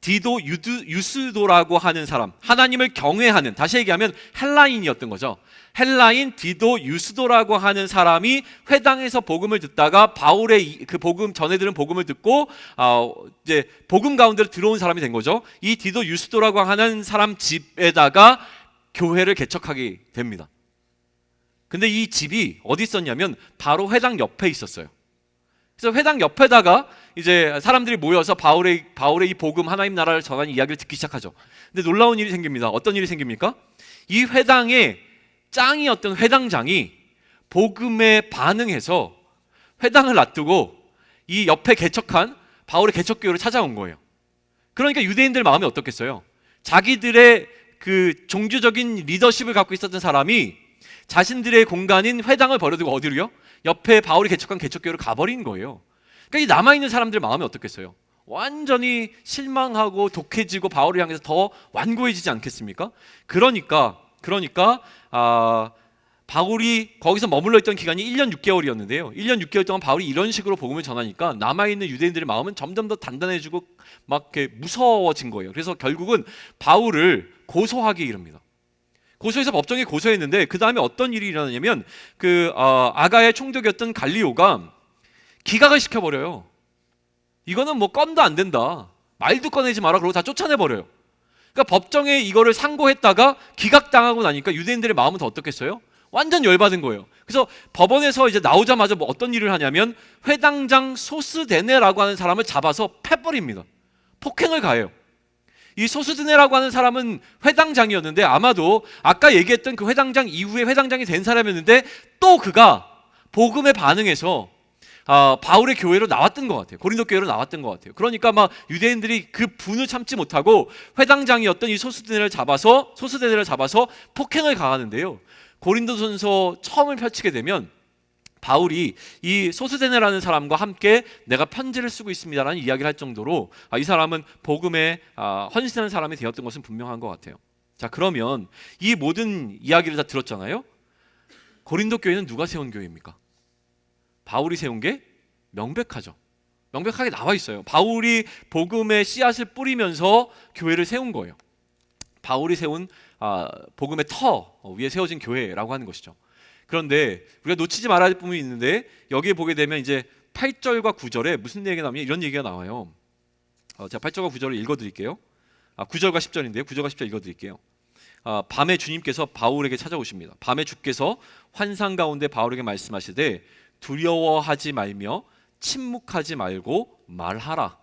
디도 유스도라고 하는 사람, 하나님을 경외하는, 다시 얘기하면 헬라인이었던 거죠. 헬라인 디도 유스도라고 하는 사람이 회당에서 복음을 듣다가 바울의 그 복음 전해 들은 복음을 듣고 이제 복음 가운데로 들어온 사람이 된 거죠. 이 디도 유스도라고 하는 사람 집에다가 교회를 개척하게 됩니다. 근데 이 집이 어디 있었냐면 바로 회당 옆에 있었어요. 그래서 회당 옆에다가 이제 사람들이 모여서 바울의 이 복음, 하나님 나라를 전하는 이야기를 듣기 시작하죠. 근데 놀라운 일이 생깁니다. 어떤 일이 생깁니까? 이 회당의 짱이었던 회당장이 복음에 반응해서 회당을 놔두고 이 옆에 개척한 바울의 개척교회를 찾아온 거예요. 그러니까 유대인들 마음이 어떻겠어요? 자기들의 그 종교적인 리더십을 갖고 있었던 사람이 자신들의 공간인 회당을 버려두고 어디로요? 옆에 바울이 개척한 개척교회로 가버린 거예요. 그러니까 이 남아있는 사람들 마음이 어떻겠어요? 완전히 실망하고 독해지고 바울을 향해서 더 완고해지지 않겠습니까? 그러니까 바울이 거기서 머물러 있던 기간이 1년 6개월이었는데요. 1년 6개월 동안 바울이 이런 식으로 복음을 전하니까 남아있는 유대인들의 마음은 점점 더 단단해지고 막 이렇게 무서워진 거예요. 그래서 결국은 바울을 고소하게 이릅니다. 고소해서 법정에 고소했는데 그 다음에 어떤 일이 일어나냐면 아가의 총독이었던 갈리오가 기각을 시켜버려요. 이거는 뭐 건도 안 된다, 말도 꺼내지 마라, 그러고 다 쫓아내버려요. 그러니까 법정에 이거를 상고했다가 기각당하고 나니까 유대인들의 마음은 더 어떻겠어요? 완전 열받은 거예요. 그래서 법원에서 이제 나오자마자 뭐 어떤 일을 하냐면 회당장 소스데네라고 하는 사람을 잡아서 패버립니다. 폭행을 가해요. 이 소스데네라고 하는 사람은 회당장이었는데 아마도 아까 얘기했던 그 회당장 이후에 회당장이 된 사람이었는데 또 그가 복음에 반응해서 바울의 교회로 나왔던 것 같아요. 고린도 교회로 나왔던 것 같아요. 그러니까 막 유대인들이 그 분을 참지 못하고 회당장이었던 이 소스데네를 잡아서 폭행을 가하는데요. 고린도전서 처음을 펼치게 되면 바울이 이 소스데네라는 사람과 함께 내가 편지를 쓰고 있습니다라는 이야기를 할 정도로 이 사람은 복음에 헌신하는 사람이 되었던 것은 분명한 것 같아요. 자, 그러면 이 모든 이야기를 다 들었잖아요. 고린도 교회는 누가 세운 교회입니까? 바울이 세운 게 명백하죠. 명백하게 나와 있어요. 바울이 복음의 씨앗을 뿌리면서 교회를 세운 거예요. 바울이 세운 복음의 터 위에 세워진 교회라고 하는 것이죠. 그런데 우리가 놓치지 말아야 할 부분이 있는데 여기에 보게 되면 이제 8절과 9절에 무슨 얘기가 나오냐, 이런 얘기가 나와요. 제가 8절과 9절을 읽어드릴게요. 9절과 10절인데요. 9절과 10절 읽어드릴게요. 밤에 주님께서 바울에게 찾아오십니다. 밤에 주께서 환상 가운데 바울에게 말씀하시되 두려워하지 말며 침묵하지 말고 말하라.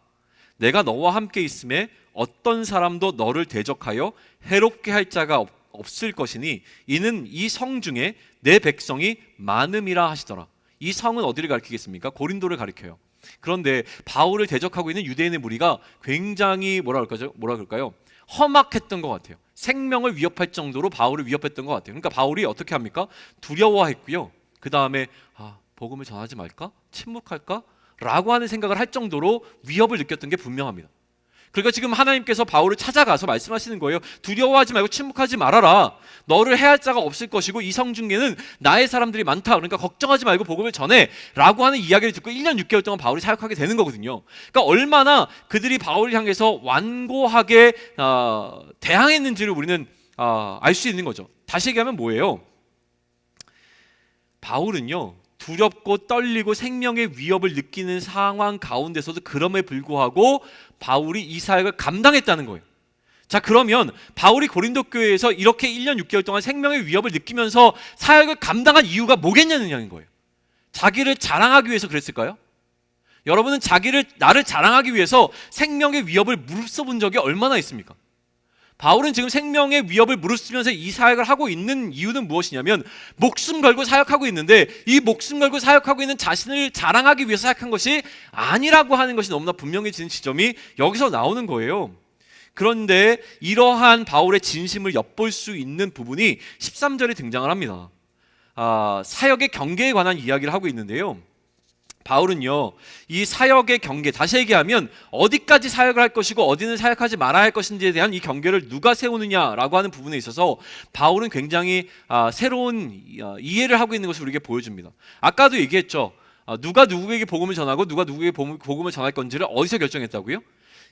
내가 너와 함께 있음에 어떤 사람도 너를 대적하여 해롭게 할 자가 없을 것이니 이는 이 성 중에 내 백성이 많음이라 하시더라. 이 성은 어디를 가리키겠습니까? 고린도를 가리켜요. 그런데 바울을 대적하고 있는 유대인의 무리가 굉장히 뭐라 그럴까요? 험악했던 것 같아요. 생명을 위협할 정도로 바울을 위협했던 것 같아요. 그러니까 바울이 어떻게 합니까? 두려워했고요. 그 다음에 복음을 전하지 말까? 침묵할까? 라고 하는 생각을 할 정도로 위협을 느꼈던 게 분명합니다. 그러니까 지금 하나님께서 바울을 찾아가서 말씀하시는 거예요. 두려워하지 말고 침묵하지 말아라. 너를 해할 자가 없을 것이고 이 성 중에는 나의 사람들이 많다. 그러니까 걱정하지 말고 복음을 전해 라고 하는 이야기를 듣고 1년 6개월 동안 바울이 사역하게 되는 거거든요. 그러니까 얼마나 그들이 바울을 향해서 완고하게 대항했는지를 우리는 알 수 있는 거죠. 다시 얘기하면 뭐예요? 바울은요, 두렵고 떨리고 생명의 위협을 느끼는 상황 가운데서도 그럼에 불구하고 바울이 이 사역을 감당했다는 거예요. 자, 그러면 바울이 고린도 교회에서 이렇게 1년 6개월 동안 생명의 위협을 느끼면서 사역을 감당한 이유가 뭐겠냐는 거예요. 자기를 자랑하기 위해서 그랬을까요? 여러분은 나를 자랑하기 위해서 생명의 위협을 무릅써 본 적이 얼마나 있습니까? 바울은 지금 생명의 위협을 무릅쓰면서 이 사역을 하고 있는 이유는 무엇이냐면 목숨 걸고 사역하고 있는데 이 목숨 걸고 사역하고 있는 자신을 자랑하기 위해서 사역한 것이 아니라고 하는 것이 너무나 분명해지는 지점이 여기서 나오는 거예요. 그런데 이러한 바울의 진심을 엿볼 수 있는 부분이 13절에 등장을 합니다. 사역의 경계에 관한 이야기를 하고 있는데요. 바울은요, 이 사역의 경계, 다시 얘기하면 어디까지 사역을 할 것이고 어디는 사역하지 말아야 할 것인지에 대한 이 경계를 누가 세우느냐라고 하는 부분에 있어서 바울은 굉장히 새로운 이해를 하고 있는 것을 우리에게 보여줍니다. 아까도 얘기했죠. 누가 누구에게 복음을 전하고 누가 누구에게 복음을 전할 건지를 어디서 결정했다고요?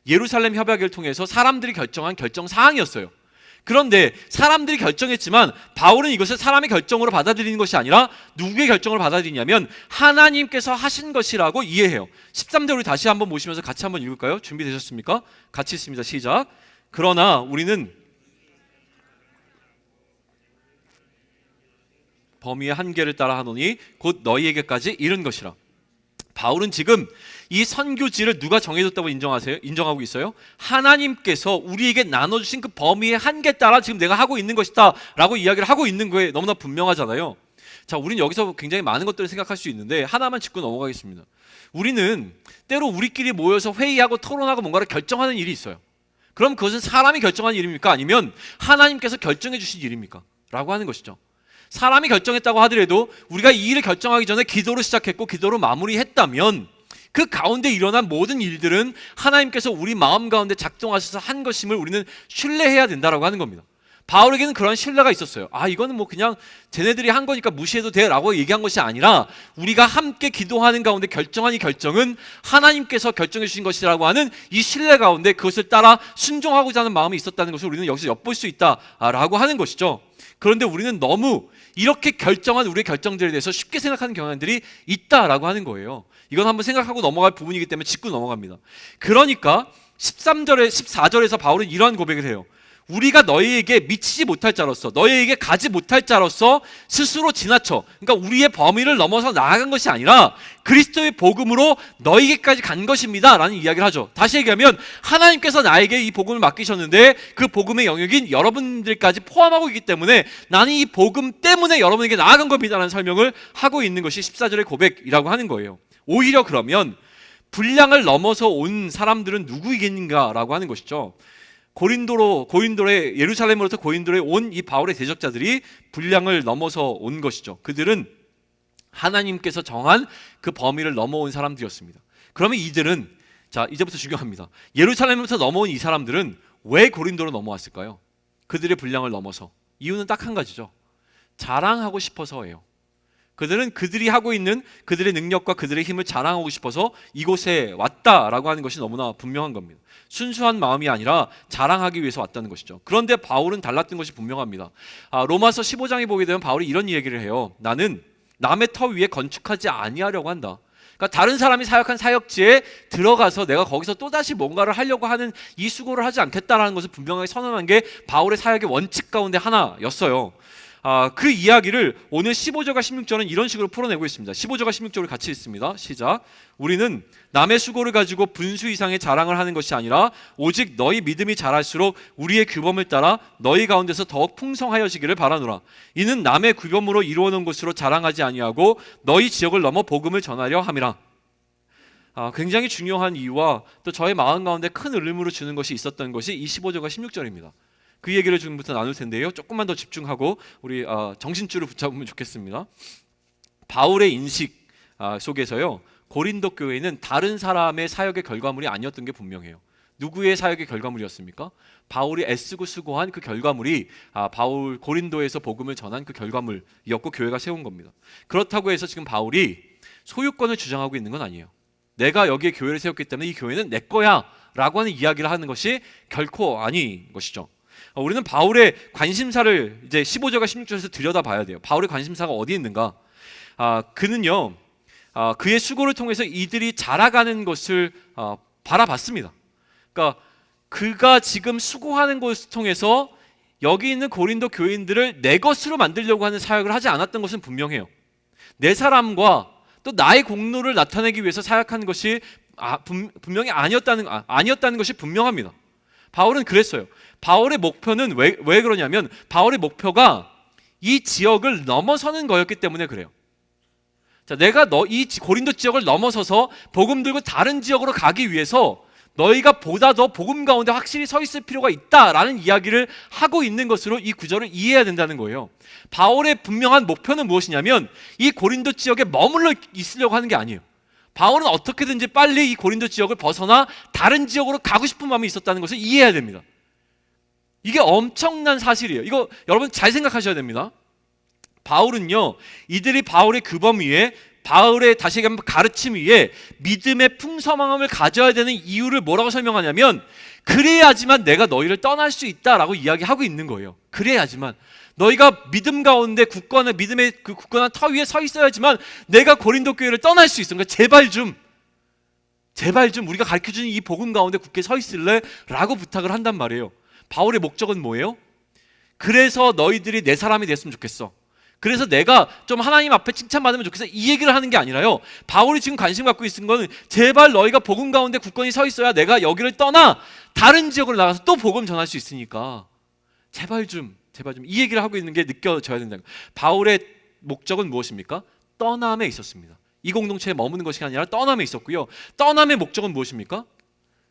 예루살렘 협약을 통해서 사람들이 결정한 결정 사항이었어요. 그런데 사람들이 결정했지만 바울은 이것을 사람의 결정으로 받아들이는 것이 아니라 누구의 결정을 받아들이냐면 하나님께서 하신 것이라고 이해해요. 13절 우리 다시 한번 보시면서 같이 한번 읽을까요? 준비되셨습니까? 같이 읽습니다. 시작. 그러나 우리는 범위의 한계를 따라 하노니 곧 너희에게까지 이른 것이라. 바울은 지금 이 선교지를 누가 정해줬다고 인정하고 있어요? 하나님께서 우리에게 나눠주신 그 범위의 한계 따라 지금 내가 하고 있는 것이다 라고 이야기를 하고 있는 거에 너무나 분명하잖아요. 자, 우리는 여기서 굉장히 많은 것들을 생각할 수 있는데 하나만 짚고 넘어가겠습니다. 우리는 때로 우리끼리 모여서 회의하고 토론하고 뭔가를 결정하는 일이 있어요. 그럼 그것은 사람이 결정한 일입니까? 아니면 하나님께서 결정해 주신 일입니까? 라고 하는 것이죠. 사람이 결정했다고 하더라도 우리가 이 일을 결정하기 전에 기도로 시작했고 기도로 마무리했다면 그 가운데 일어난 모든 일들은 하나님께서 우리 마음 가운데 작동하셔서 한 것임을 우리는 신뢰해야 된다라고 하는 겁니다. 바울에게는 그런 신뢰가 있었어요. 이거는 뭐 그냥 쟤네들이 한 거니까 무시해도 돼 라고 얘기한 것이 아니라 우리가 함께 기도하는 가운데 결정한 이 결정은 하나님께서 결정해 주신 것이라고 하는 이 신뢰 가운데 그것을 따라 순종하고자 하는 마음이 있었다는 것을 우리는 여기서 엿볼 수 있다라고 하는 것이죠. 그런데 우리는 너무 이렇게 결정한 우리의 결정들에 대해서 쉽게 생각하는 경향들이 있다라고 하는 거예요. 이건 한번 생각하고 넘어갈 부분이기 때문에 짚고 넘어갑니다. 그러니까 14절에서 바울은 이러한 고백을 해요. 우리가 너희에게 미치지 못할 자로서 너희에게 가지 못할 자로서 스스로 지나쳐, 그러니까 우리의 범위를 넘어서 나아간 것이 아니라 그리스도의 복음으로 너희에게까지 간 것입니다 라는 이야기를 하죠. 다시 얘기하면 하나님께서 나에게 이 복음을 맡기셨는데 그 복음의 영역인 여러분들까지 포함하고 있기 때문에 나는 이 복음 때문에 여러분에게 나아간 겁니다 라는 설명을 하고 있는 것이 14절의 고백이라고 하는 거예요. 오히려 그러면 분량을 넘어서 온 사람들은 누구이겠는가 라고 하는 것이죠. 고린도에 예루살렘으로부터 고린도에 온 이 바울의 대적자들이 분량을 넘어서 온 것이죠. 그들은 하나님께서 정한 그 범위를 넘어온 사람들이었습니다. 그러면 이들은, 자, 이제부터 중요합니다. 예루살렘으로부터 넘어온 이 사람들은 왜 고린도로 넘어왔을까요? 그들의 분량을 넘어서. 이유는 딱 한 가지죠. 자랑하고 싶어서예요. 그들은 그들이 하고 있는 그들의 능력과 그들의 힘을 자랑하고 싶어서 이곳에 왔다라고 하는 것이 너무나 분명한 겁니다. 순수한 마음이 아니라 자랑하기 위해서 왔다는 것이죠. 그런데 바울은 달랐던 것이 분명합니다. 로마서 15장에 보게 되면 바울이 이런 얘기를 해요. 나는 남의 터 위에 건축하지 아니하려고 한다. 그러니까 다른 사람이 사역한 사역지에 들어가서 내가 거기서 또다시 뭔가를 하려고 하는 이 수고를 하지 않겠다라는 것을 분명하게 선언한 게 바울의 사역의 원칙 가운데 하나였어요. 그 이야기를 오늘 15절과 16절은 이런 식으로 풀어내고 있습니다. 15절과 16절을 같이 읽습니다. 시작. 우리는 남의 수고를 가지고 분수 이상의 자랑을 하는 것이 아니라 오직 너희 믿음이 자랄수록 우리의 규범을 따라 너희 가운데서 더욱 풍성하여지기를 바라노라. 이는 남의 규범으로 이루어놓은 것으로 자랑하지 아니하고 너희 지역을 넘어 복음을 전하려 함이라. 굉장히 중요한 이유와 또 저의 마음 가운데 큰 울림으로 주는 것이 있었던 것이 이 15절과 16절입니다. 그 얘기를 지금부터 나눌 텐데요. 조금만 더 집중하고 우리 정신줄을 붙잡으면 좋겠습니다. 바울의 인식 속에서요, 고린도 교회는 다른 사람의 사역의 결과물이 아니었던 게 분명해요. 누구의 사역의 결과물이었습니까? 바울이 애쓰고 수고한 그 결과물이 바울 고린도에서 복음을 전한 그 결과물이었고 교회가 세운 겁니다. 그렇다고 해서 지금 바울이 소유권을 주장하고 있는 건 아니에요. 내가 여기에 교회를 세웠기 때문에 이 교회는 내 거야 라고 하는 이야기를 하는 것이 결코 아닌 것이죠. 우리는 바울의 관심사를 이제 15절과 16절에서 들여다봐야 돼요. 바울의 관심사가 어디 있는가? 그는요, 그의 수고를 통해서 이들이 자라가는 것을 바라봤습니다. 그러니까 그가 지금 수고하는 것을 통해서 여기 있는 고린도 교인들을 내 것으로 만들려고 하는 사역을 하지 않았던 것은 분명해요. 내 사람과 또 나의 공로를 나타내기 위해서 사역한 것이 분명히 아니었다는 것이 분명합니다. 바울은 그랬어요. 바울의 목표는 왜 그러냐면 바울의 목표가 이 지역을 넘어서는 거였기 때문에 그래요. 자, 내가 이 고린도 지역을 넘어서서 복음 들고 다른 지역으로 가기 위해서 너희가 보다 더 복음 가운데 확실히 서 있을 필요가 있다라는 이야기를 하고 있는 것으로 이 구절을 이해해야 된다는 거예요. 바울의 분명한 목표는 무엇이냐면 이 고린도 지역에 머물러 있으려고 하는 게 아니에요. 바울은 어떻게든지 빨리 이 고린도 지역을 벗어나 다른 지역으로 가고 싶은 마음이 있었다는 것을 이해해야 됩니다. 이게 엄청난 사실이에요. 이거 여러분 잘 생각하셔야 됩니다. 바울은요, 이들이 바울의 규범 위에, 바울의 다시 얘기하면 가르침 위에 믿음의 풍성함을 가져야 되는 이유를 뭐라고 설명하냐면 그래야지만 내가 너희를 떠날 수 있다라고 이야기하고 있는 거예요. 그래야지만 너희가 믿음 가운데 믿음의 그 굳건한 터 위에 서 있어야지만 내가 고린도 교회를 떠날 수 있어. 그러니까 제발 좀 우리가 가르쳐주는 이 복음 가운데 굳게 서 있을래? 라고 부탁을 한단 말이에요. 바울의 목적은 뭐예요? 그래서 너희들이 내 사람이 됐으면 좋겠어. 그래서 내가 좀 하나님 앞에 칭찬받으면 좋겠어. 이 얘기를 하는 게 아니라요, 바울이 지금 관심 갖고 있는 건 제발 너희가 복음 가운데 굳건히 서 있어야 내가 여기를 떠나 다른 지역으로 나가서 또 복음 전할 수 있으니까 제발 좀 이 얘기를 하고 있는 게 느껴져야 된다. 바울의 목적은 무엇입니까? 떠남에 있었습니다. 이 공동체에 머무는 것이 아니라 떠남에 있었고요. 떠남의 목적은 무엇입니까?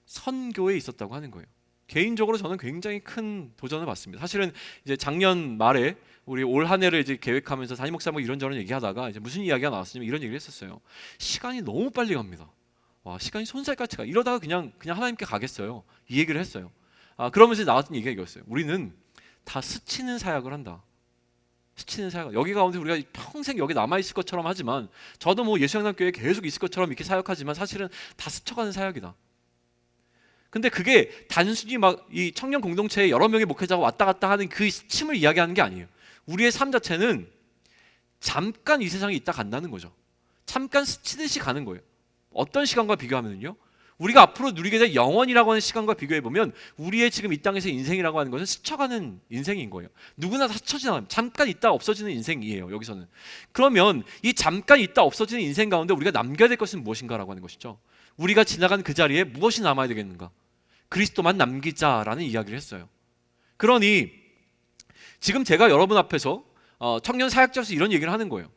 선교에 있었다고 하는 거예요. 개인적으로 저는 굉장히 큰 도전을 받습니다. 사실은 이제 작년 말에 우리 올 한 해를 이제 계획하면서 담임 목사하고 이런저런 얘기하다가 이제 무슨 이야기가 나왔냐면 이런 얘기를 했었어요. 시간이 너무 빨리 갑니다. 와, 시간이 손살같이 가. 이러다가 그냥 하나님께 가겠어요. 이 얘기를 했어요. 그러면서 나왔던 얘기가 이거였어요. 우리는 다 스치는 사역을 한다. 스치는 사역. 여기 가운데 우리가 평생 여기 남아 있을 것처럼 하지만, 저도 뭐 예수영남교회에 계속 있을 것처럼 이렇게 사역하지만 사실은 다 스쳐가는 사역이다. 근데 그게 단순히 막 이 청년 공동체에 여러 명의 목회자가 왔다 갔다 하는 그 스침을 이야기하는 게 아니에요. 우리의 삶 자체는 잠깐 이 세상에 있다 간다는 거죠. 잠깐 스치듯이 가는 거예요. 어떤 시간과 비교하면요, 우리가 앞으로 누리게 될 영원이라고 하는 시간과 비교해 보면 우리의 지금 이 땅에서 인생이라고 하는 것은 스쳐가는 인생인 거예요. 누구나 다 스쳐 지나가요. 잠깐 있다 없어지는 인생이에요. 여기서는. 그러면 이 잠깐 있다 없어지는 인생 가운데 우리가 남겨야 될 것은 무엇인가라고 하는 것이죠. 우리가 지나간 그 자리에 무엇이 남아야 되겠는가? 그리스도만 남기자라는 이야기를 했어요. 그러니 지금 제가 여러분 앞에서 청년 사역자로서 이런 얘기를 하는 거예요.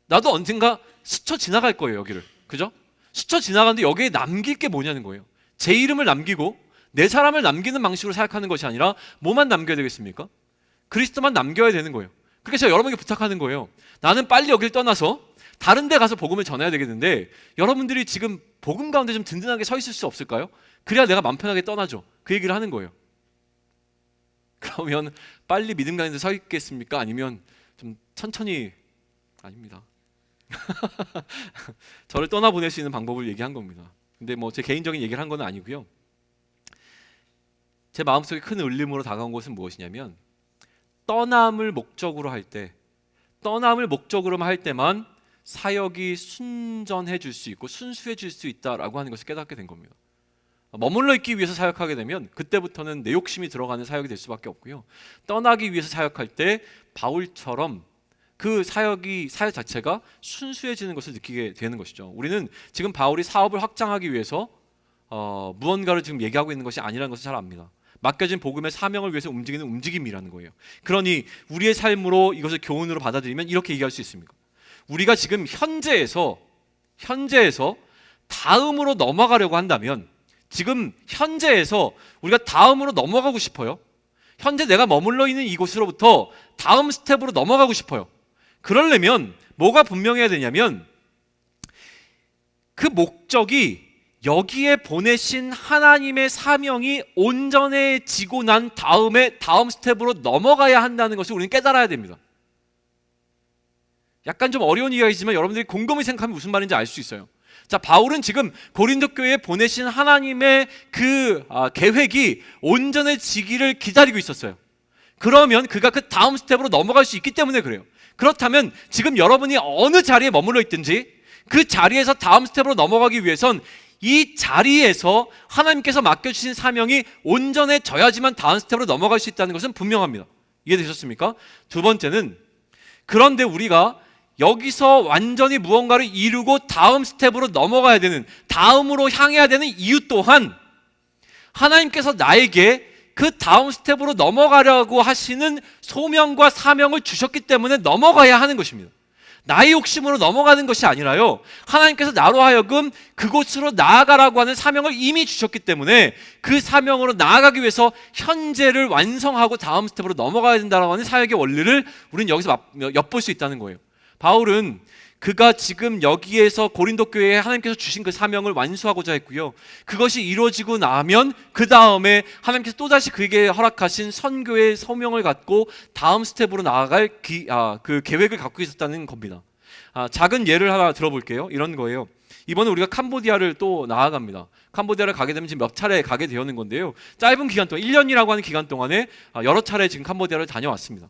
나도 언젠가 스쳐 지나갈 거예요, 여기를. 그죠? 스쳐 지나가는데 여기에 남길 게 뭐냐는 거예요. 제 이름을 남기고 내 사람을 남기는 방식으로 사역하는 것이 아니라 뭐만 남겨야 되겠습니까? 그리스도만 남겨야 되는 거예요. 그래서 제가 여러분에게 부탁하는 거예요. 나는 빨리 여기를 떠나서 다른 데 가서 복음을 전해야 되겠는데 여러분들이 지금 복음 가운데 좀 든든하게 서 있을 수 없을까요? 그래야 내가 마음 편하게 떠나죠. 그 얘기를 하는 거예요. 그러면 빨리 믿음 가운데 서 있겠습니까? 아니면 좀 천천히? 아닙니다. 저를 떠나보낼 수 있는 방법을 얘기한 겁니다. 근데 뭐 제 개인적인 얘기를 한 건 아니고요. 제 마음속에 큰 울림으로 다가온 것은 무엇이냐면, 떠남을 목적으로 할 때만 사역이 순전해질 수 있고 순수해질 수 있다라고 하는 것을 깨닫게 된 겁니다. 머물러 있기 위해서 사역하게 되면 그때부터는 내 욕심이 들어가는 사역이 될 수밖에 없고요. 떠나기 위해서 사역할 때 바울처럼 그 사역 자체가 순수해지는 것을 느끼게 되는 것이죠. 우리는 지금 바울이 사업을 확장하기 위해서 무언가를 지금 얘기하고 있는 것이 아니라는 것을 잘 압니다. 맡겨진 복음의 사명을 위해서 움직이는 움직임이라는 거예요. 그러니 우리의 삶으로 이것을 교훈으로 받아들이면 이렇게 얘기할 수 있습니다. 우리가 지금 현재에서 다음으로 넘어가려고 한다면, 지금 현재에서 우리가 다음으로 넘어가고 싶어요. 현재 내가 머물러 있는 이곳으로부터 다음 스텝으로 넘어가고 싶어요. 그러려면 뭐가 분명해야 되냐면 그 목적이 여기에 보내신 하나님의 사명이 온전해지고 난 다음에 다음 스텝으로 넘어가야 한다는 것을 우리는 깨달아야 됩니다. 약간 좀 어려운 이야기지만 여러분들이 곰곰이 생각하면 무슨 말인지 알 수 있어요. 자, 바울은 지금 고린도 교회에 보내신 하나님의 그 계획이 온전해지기를 기다리고 있었어요. 그러면 그가 그 다음 스텝으로 넘어갈 수 있기 때문에 그래요. 그렇다면 지금 여러분이 어느 자리에 머물러 있든지 그 자리에서 다음 스텝으로 넘어가기 위해선 이 자리에서 하나님께서 맡겨주신 사명이 온전해져야지만 다음 스텝으로 넘어갈 수 있다는 것은 분명합니다. 이해되셨습니까? 두 번째는, 그런데 우리가 여기서 완전히 무언가를 이루고 다음 스텝으로 넘어가야 되는, 다음으로 향해야 되는 이유 또한 하나님께서 나에게 그 다음 스텝으로 넘어가려고 하시는 소명과 사명을 주셨기 때문에 넘어가야 하는 것입니다. 나의 욕심으로 넘어가는 것이 아니라요, 하나님께서 나로 하여금 그곳으로 나아가라고 하는 사명을 이미 주셨기 때문에 그 사명으로 나아가기 위해서 현재를 완성하고 다음 스텝으로 넘어가야 된다고 하는 사역의 원리를 우리는 여기서 엿볼 수 있다는 거예요. 바울은 그가 지금 여기에서 고린도 교회에 하나님께서 주신 그 사명을 완수하고자 했고요, 그것이 이루어지고 나면 그 다음에 하나님께서 또다시 그에게 허락하신 선교의 소명을 갖고 다음 스텝으로 나아갈 그 계획을 갖고 있었다는 겁니다. 작은 예를 하나 들어볼게요. 이런 거예요. 이번에 우리가 캄보디아를 또 나아갑니다. 캄보디아를 가게 되면 지금 몇 차례 가게 되었는 건데요, 짧은 기간 동안 1년이라고 하는 기간 동안에 여러 차례 지금 캄보디아를 다녀왔습니다.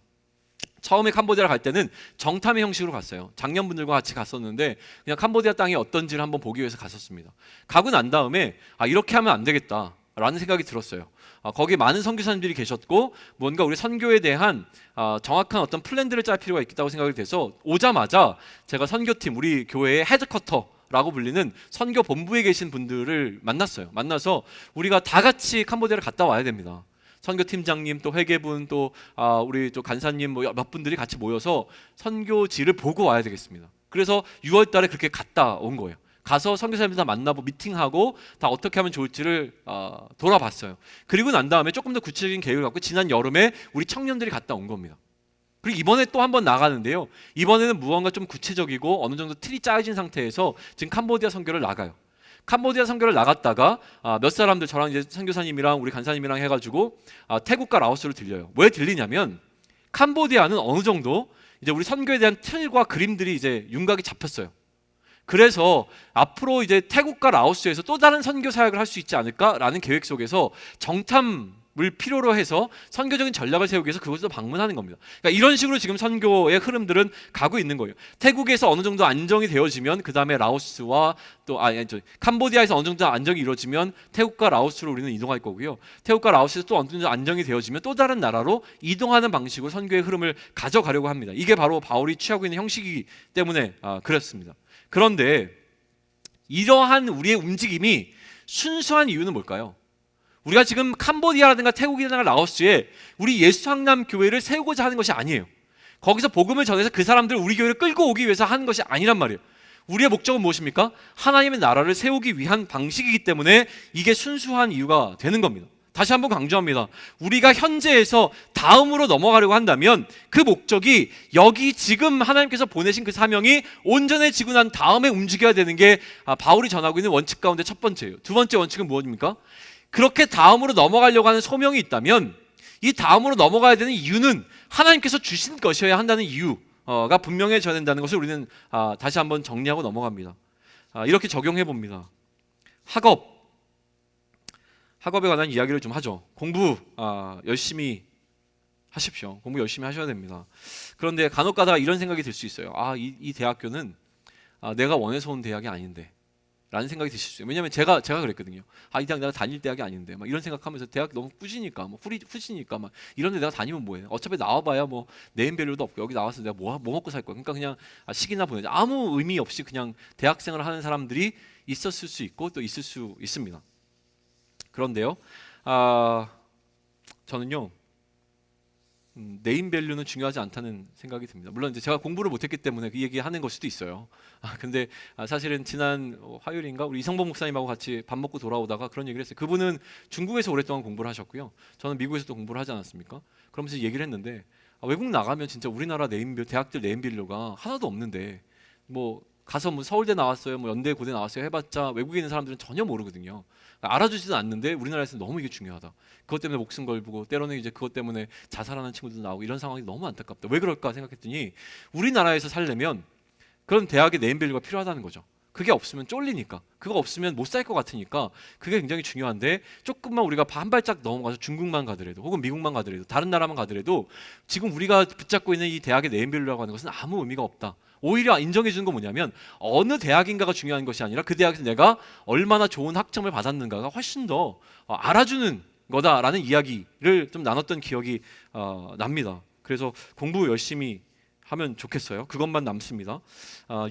처음에 캄보디아를 갈 때는 정탐의 형식으로 갔어요. 장년분들과 같이 갔었는데 그냥 캄보디아 땅이 어떤지를 한번 보기 위해서 갔었습니다. 가고 난 다음에 이렇게 하면 안 되겠다 라는 생각이 들었어요. 거기 많은 선교사님들이 계셨고 뭔가 우리 선교에 대한 정확한 어떤 플랜들을 짤 필요가 있다고 생각이 돼서 오자마자 제가 선교팀, 우리 교회의 헤드쿼터 라고 불리는 선교 본부에 계신 분들을 만났어요. 만나서 우리가 다 같이 캄보디아를 갔다 와야 됩니다. 선교팀장님, 또 회계분, 또 우리 또 간사님 뭐 몇 분들이 같이 모여서 선교지를 보고 와야 되겠습니다. 그래서 6월 달에 그렇게 갔다 온 거예요. 가서 선교사님들 다 만나고 미팅하고 다 어떻게 하면 좋을지를 돌아봤어요. 그리고 난 다음에 조금 더 구체적인 계획을 갖고 지난 여름에 우리 청년들이 갔다 온 겁니다. 그리고 이번에 또 한 번 나가는데요, 이번에는 무언가 좀 구체적이고 어느 정도 틀이 짜여진 상태에서 지금 캄보디아 선교를 나가요. 캄보디아 선교를 나갔다가 몇 사람들, 저랑 이제 선교사님이랑 우리 간사님이랑 해가지고 태국과 라오스로 들려요. 왜 들리냐면 캄보디아는 어느 정도 이제 우리 선교에 대한 틀과 그림들이 이제 윤곽이 잡혔어요. 그래서 앞으로 이제 태국과 라오스에서 또 다른 선교 사역을 할 수 있지 않을까라는 계획 속에서 정탐을 필요로 해서 선교적인 전략을 세우기 위해서 그곳을 방문하는 겁니다. 그러니까 이런 식으로 지금 선교의 흐름들은 가고 있는 거예요. 태국에서 어느 정도 안정이 되어지면 그 다음에 라오스와 또 캄보디아에서 어느 정도 안정이 이루어지면 태국과 라오스로 우리는 이동할 거고요. 태국과 라오스에서 또 어느 정도 안정이 되어지면 또 다른 나라로 이동하는 방식으로 선교의 흐름을 가져가려고 합니다. 이게 바로 바울이 취하고 있는 형식이기 때문에 그렇습니다. 그런데 이러한 우리의 움직임이 순수한 이유는 뭘까요? 우리가 지금 캄보디아라든가 태국이라든가 라오스에 우리 예수상남 교회를 세우고자 하는 것이 아니에요. 거기서 복음을 전해서 그 사람들을 우리 교회를 끌고 오기 위해서 하는 것이 아니란 말이에요. 우리의 목적은 무엇입니까? 하나님의 나라를 세우기 위한 방식이기 때문에 이게 순수한 이유가 되는 겁니다. 다시 한번 강조합니다. 우리가 현재에서 다음으로 넘어가려고 한다면 그 목적이 여기 지금 하나님께서 보내신 그 사명이 온전해지고 난 다음에 움직여야 되는 게 바울이 전하고 있는 원칙 가운데 첫 번째예요. 두 번째 원칙은 무엇입니까? 그렇게 다음으로 넘어가려고 하는 소명이 있다면 이 다음으로 넘어가야 되는 이유는 하나님께서 주신 것이어야 한다는 이유가 분명해져야 된다는 것을 우리는 다시 한번 정리하고 넘어갑니다. 이렇게 적용해 봅니다. 학업에 관한 이야기를 좀 하죠. 공부 열심히 하십시오. 공부 열심히 하셔야 됩니다. 그런데 간혹 가다가 이런 생각이 들 수 있어요. 이 대학교는 내가 원해서 온 대학이 아닌데 라는 생각이 드실 수 있어요. 왜냐하면 제가 그랬거든요. 이 대학 내가 다닐 대학이 아닌데 막 이런 생각하면서 대학 너무 꾸지니까 뭐 후지니까 막 이런 데 내가 다니면 뭐해. 어차피 나와봐야 뭐 네임밸류도 없고 여기 나와서 내가 뭐 먹고 살 거야. 그러니까 그냥 시기나 보내자. 아무 의미 없이 그냥 대학생활을 하는 사람들이 있었을 수 있고 또 있을 수 있습니다. 그런데요, 저는요 네임밸류는 중요하지 않다는 생각이 듭니다. 물론 이제 제가 공부를 못했기 때문에 그 얘기하는 걸 수도 있어요. 근데 사실은 지난 화요일인가 우리 이성범 목사님하고 같이 밥 먹고 돌아오다가 그런 얘기를 했어요. 그분은 중국에서 오랫동안 공부를 하셨고요. 저는 미국에서도 공부를 하지 않았습니까? 그러면서 얘기를 했는데 외국 나가면 진짜 우리나라 네임밸류, 대학들 네임밸류가 하나도 없는데 뭐 가서 뭐 서울대 나왔어요, 뭐 연대 고대 나왔어요 해봤자 외국에 있는 사람들은 전혀 모르거든요. 알아주지도 않는데 우리나라에서 너무 이게 중요하다. 그것 때문에 목숨 걸고 때로는 이제 그것 때문에 자살하는 친구들도 나오고 이런 상황이 너무 안타깝다. 왜 그럴까 생각했더니 우리나라에서 살려면 그런 대학의 네임밸류가 필요하다는 거죠. 그게 없으면 쫄리니까, 그거 없으면 못 살 것 같으니까 그게 굉장히 중요한데 조금만 우리가 한 발짝 넘어가서 중국만 가더라도 혹은 미국만 가더라도 다른 나라만 가더라도 지금 우리가 붙잡고 있는 이 대학의 네임밸류라고 하는 것은 아무 의미가 없다. 오히려 인정해 주는 건 뭐냐면 어느 대학인가가 중요한 것이 아니라 그 대학에서 내가 얼마나 좋은 학점을 받았는가가 훨씬 더 알아주는 거다라는 이야기를 좀 나눴던 기억이 납니다. 그래서 공부 열심히 하면 좋겠어요. 그것만 남습니다.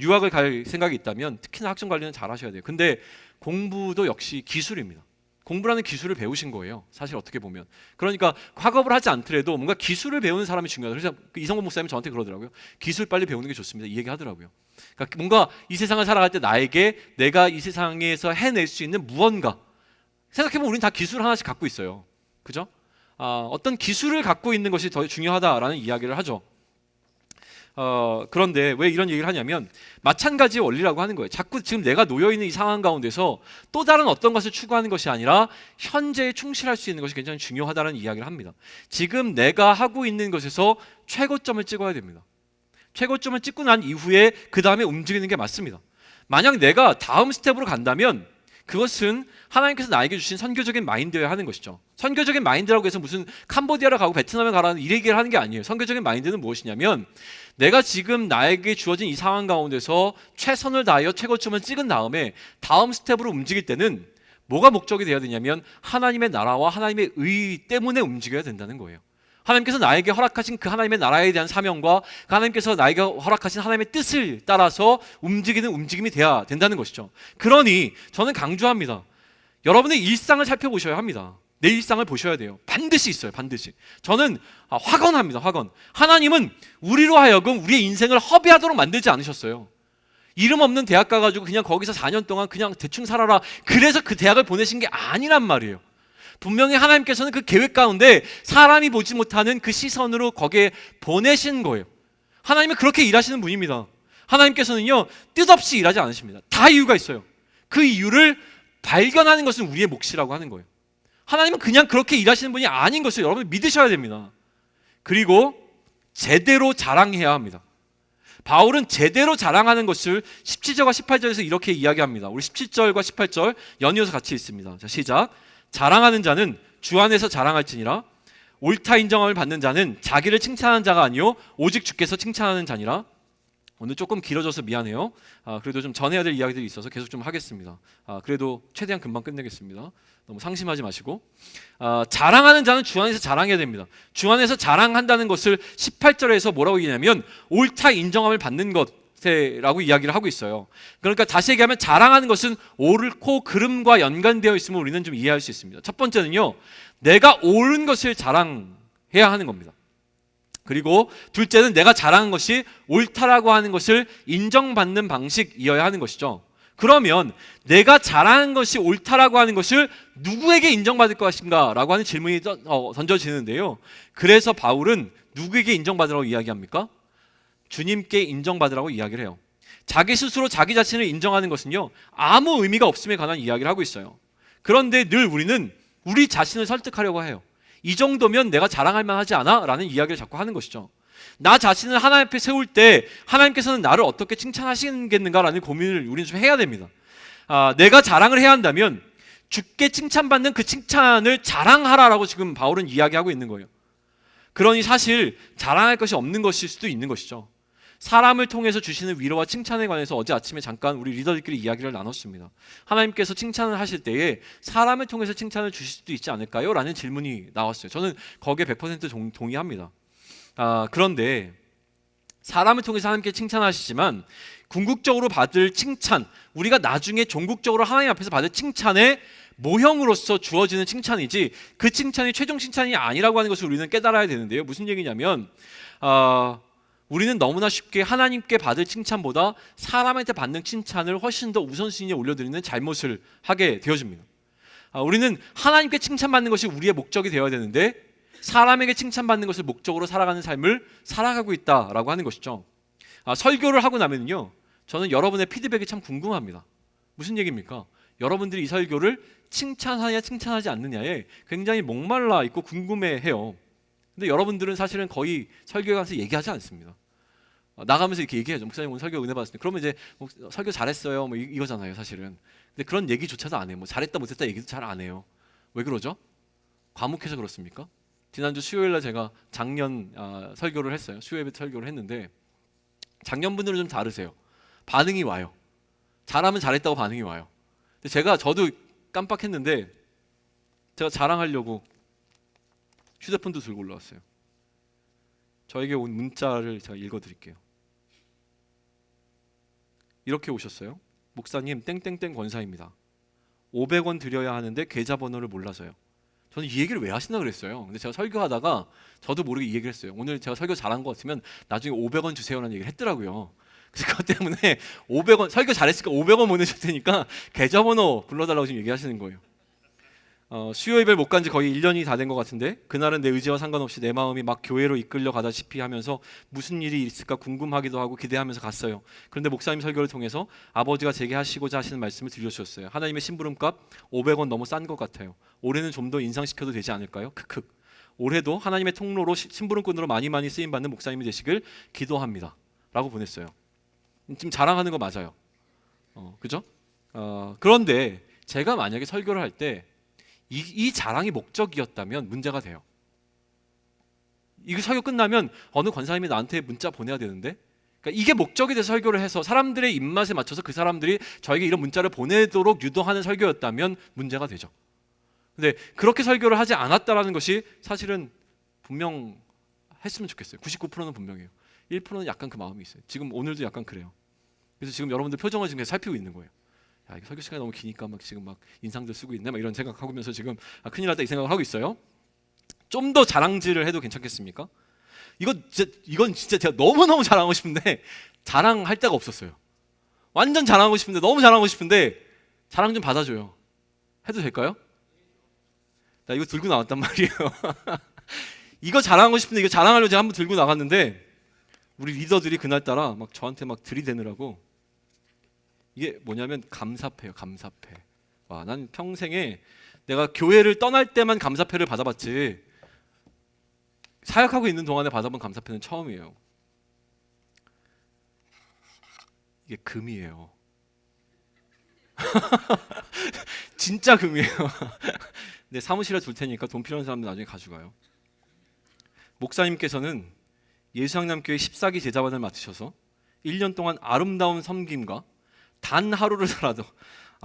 유학을 갈 생각이 있다면 특히나 학점 관리는 잘 하셔야 돼요. 근데 공부도 역시 기술입니다. 공부라는 기술을 배우신 거예요. 사실 어떻게 보면. 그러니까 학업을 하지 않더라도 뭔가 기술을 배우는 사람이 중요하다. 그래서 이성범 목사님이 저한테 그러더라고요. 기술 빨리 배우는 게 좋습니다. 이 얘기 하더라고요. 그러니까 뭔가 이 세상을 살아갈 때 나에게 내가 이 세상에서 해낼 수 있는 무언가. 생각해보면 우리는 다 기술 하나씩 갖고 있어요. 그죠? 어떤 기술을 갖고 있는 것이 더 중요하다라는 이야기를 하죠. 그런데 왜 이런 얘기를 하냐면 마찬가지의 원리라고 하는 거예요. 자꾸 지금 내가 놓여있는 이 상황 가운데서 또 다른 어떤 것을 추구하는 것이 아니라 현재에 충실할 수 있는 것이 굉장히 중요하다는 이야기를 합니다. 지금 내가 하고 있는 것에서 최고점을 찍어야 됩니다. 최고점을 찍고 난 이후에 그 다음에 움직이는 게 맞습니다. 만약 내가 다음 스텝으로 간다면 그것은 하나님께서 나에게 주신 선교적인 마인드여야 하는 것이죠. 선교적인 마인드라고 해서 무슨 캄보디아를 가고 베트남에 가라는 이 얘기를 하는 게 아니에요. 선교적인 마인드는 무엇이냐면 내가 지금 나에게 주어진 이 상황 가운데서 최선을 다하여 최고점을 찍은 다음에 다음 스텝으로 움직일 때는 뭐가 목적이 되어야 되냐면 하나님의 나라와 하나님의 의 때문에 움직여야 된다는 거예요. 하나님께서 나에게 허락하신 그 하나님의 나라에 대한 사명과 그 하나님께서 나에게 허락하신 하나님의 뜻을 따라서 움직이는 움직임이 돼야 된다는 것이죠. 그러니 저는 강조합니다. 여러분의 일상을 살펴보셔야 합니다. 내 일상을 보셔야 돼요. 반드시 있어요. 반드시. 저는 확언합니다. 확언. 하나님은 우리로 하여금 우리의 인생을 허비하도록 만들지 않으셨어요. 이름 없는 대학 가가지고 그냥 거기서 4년 동안 그냥 대충 살아라. 그래서 그 대학을 보내신 게 아니란 말이에요. 분명히 하나님께서는 그 계획 가운데 사람이 보지 못하는 그 시선으로 거기에 보내신 거예요. 하나님은 그렇게 일하시는 분입니다. 하나님께서는요 뜻없이 일하지 않으십니다. 다 이유가 있어요. 그 이유를 발견하는 것은 우리의 몫이라고 하는 거예요. 하나님은 그냥 그렇게 일하시는 분이 아닌 것을 여러분 믿으셔야 됩니다. 그리고 제대로 자랑해야 합니다. 바울은 제대로 자랑하는 것을 17절과 18절에서 이렇게 이야기합니다. 우리 17절과 18절 연이어서 같이 읽습니다. 자, 시작. 자랑하는 자는 주 안에서 자랑할지니라. 옳다 인정함을 받는 자는 자기를 칭찬하는 자가 아니요 오직 주께서 칭찬하는 자니라. 오늘 조금 길어져서 미안해요. 그래도 좀 전해야 될 이야기들이 있어서 계속 좀 하겠습니다. 그래도 최대한 금방 끝내겠습니다. 너무 상심하지 마시고. 자랑하는 자는 주 안에서 자랑해야 됩니다. 주 안에서 자랑한다는 것을 18절에서 뭐라고 얘기하냐면 옳다 인정함을 받는 것이라고 이야기를 하고 있어요. 그러니까 다시 얘기하면 자랑하는 것은 옳고 그름과 연관되어 있음을 우리는 좀 이해할 수 있습니다. 첫 번째는요, 내가 옳은 것을 자랑해야 하는 겁니다. 그리고 둘째는 내가 자랑한 것이 옳다라고 하는 것을 인정받는 방식이어야 하는 것이죠. 그러면 내가 자랑한 것이 옳다라고 하는 것을 누구에게 인정받을 것인가 라고 하는 질문이 던져지는데요. 그래서 바울은 누구에게 인정받으라고 이야기합니까? 주님께 인정받으라고 이야기를 해요. 자기 스스로 자기 자신을 인정하는 것은요 아무 의미가 없음에 관한 이야기를 하고 있어요. 그런데 늘 우리는 우리 자신을 설득하려고 해요. 이 정도면 내가 자랑할 만하지 않아? 라는 이야기를 자꾸 하는 것이죠. 나 자신을 하나님 앞에 세울 때 하나님께서는 나를 어떻게 칭찬하시겠는가라는 고민을 우리는 좀 해야 됩니다. 내가 자랑을 해야 한다면 주께 칭찬받는 그 칭찬을 자랑하라라고 지금 바울은 이야기하고 있는 거예요. 그러니 사실 자랑할 것이 없는 것일 수도 있는 것이죠. 사람을 통해서 주시는 위로와 칭찬에 관해서 어제 아침에 잠깐 우리 리더들끼리 이야기를 나눴습니다. 하나님께서 칭찬을 하실 때에 사람을 통해서 칭찬을 주실 수도 있지 않을까요? 라는 질문이 나왔어요. 저는 거기에 100% 동의합니다. 그런데 사람을 통해서 하나님께 칭찬하시지만 궁극적으로 받을 칭찬, 우리가 나중에 종국적으로 하나님 앞에서 받을 칭찬의 모형으로서 주어지는 칭찬이지 그 칭찬이 최종 칭찬이 아니라고 하는 것을 우리는 깨달아야 되는데요. 무슨 얘기냐면 우리는 너무나 쉽게 하나님께 받을 칭찬보다 사람한테 받는 칭찬을 훨씬 더 우선순위에 올려드리는 잘못을 하게 되어집니다. 우리는 하나님께 칭찬받는 것이 우리의 목적이 되어야 되는데 사람에게 칭찬받는 것을 목적으로 살아가는 삶을 살아가고 있다라고 하는 것이죠. 설교를 하고 나면요, 저는 여러분의 피드백이 참 궁금합니다. 무슨 얘기입니까? 여러분들이 이 설교를 칭찬하냐 칭찬하지 않느냐에 굉장히 목말라 있고 궁금해해요. 근데 여러분들은 사실은 거의 설교에 관해서 얘기하지 않습니다. 나가면서 이렇게 얘기해야죠. 목사님 오늘 설교 은혜 받았습니다. 그러면 이제 설교 잘했어요 뭐 이거잖아요 사실은. 근데 그런 얘기조차도 안 해요. 뭐 잘했다 못했다 얘기도 잘 안 해요. 왜 그러죠? 과묵해서 그렇습니까? 지난주 수요일날 제가 작년 설교를 했어요. 수요예배 설교를 했는데 작년 분들은 좀 다르세요. 반응이 와요. 잘하면 잘했다고 반응이 와요. 근데 저도 깜빡했는데 제가 자랑하려고 휴대폰도 들고 올라왔어요. 저에게 온 문자를 제가 읽어드릴게요. 이렇게 오셨어요. 목사님 땡땡땡 권사입니다. 500원 드려야 하는데 계좌번호를 몰라서요. 저는 이 얘기를 왜 하시나 그랬어요. 근데 제가 설교하다가 저도 모르게 이 얘기를 했어요. 오늘 제가 설교 잘한 것 같으면 나중에 500원 주세요라는 얘기를 했더라고요. 그래서 그것 때문에 500원 설교 잘했으니까 500원 보내줄 테니까 계좌번호 불러달라고 지금 얘기하시는 거예요. 수요 예배를 못 간 지 거의 1년이 다 된 것 같은데 그날은 내 의지와 상관없이 내 마음이 막 교회로 이끌려 가다시피 하면서 무슨 일이 있을까 궁금하기도 하고 기대하면서 갔어요. 그런데 목사님 설교를 통해서 아버지가 제게 하시고자 하시는 말씀을 들려주셨어요. 하나님의 심부름값 500원 너무 싼 것 같아요. 올해는 좀 더 인상시켜도 되지 않을까요? 크크. 올해도 하나님의 통로로 심부름꾼으로 많이 쓰임받는 목사님이 되시길 기도합니다 라고 보냈어요. 지금 자랑하는 거 맞아요. 그죠? 그런데 제가 만약에 설교를 할 때 이 자랑이 목적이었다면 문제가 돼요. 이거 설교 끝나면 어느 권사님이 나한테 문자 보내야 되는데, 그러니까 이게 목적이 돼서 설교를 해서 사람들의 입맛에 맞춰서 그 사람들이 저에게 이런 문자를 보내도록 유도하는 설교였다면 문제가 되죠. 근데 그렇게 설교를 하지 않았다라는 것이 사실은 분명 했으면 좋겠어요. 99%는 분명해요. 1%는 약간 그 마음이 있어요. 지금 오늘도 약간 그래요. 그래서 지금 여러분들 표정을 지금 살피고 있는 거예요. 야, 이게 설교 시간이 너무 기니까 지금 인상들 쓰고 있네, 이런 생각하면서 지금 큰일 났다 이 생각을 하고 있어요. 좀 더 자랑질을 해도 괜찮겠습니까? 이건 진짜 제가 너무너무 자랑하고 싶은데 자랑할 데가 없었어요. 완전 자랑하고 싶은데 너무 자랑하고 싶은데 자랑 좀 받아줘요. 해도 될까요? 나 이거 들고 나왔단 말이에요. 이거 자랑하고 싶은데 이거 자랑하려고 제가 한번 들고 나갔는데 우리 리더들이 그날따라 저한테 들이대느라고, 이게 뭐냐면 감사패예요. 감사패. 와, 난 평생에 내가 교회를 떠날 때만 감사패를 받아봤지 사역하고 있는 동안에 받아본 감사패는 처음이에요. 이게 금이에요. 진짜 금이에요. 내 사무실에 둘 테니까 돈 필요한 사람들 나중에 가져가요. 목사님께서는 예수향남교회 14기 제자반을 맡으셔서 1년 동안 아름다운 섬김과 단 하루를 살아도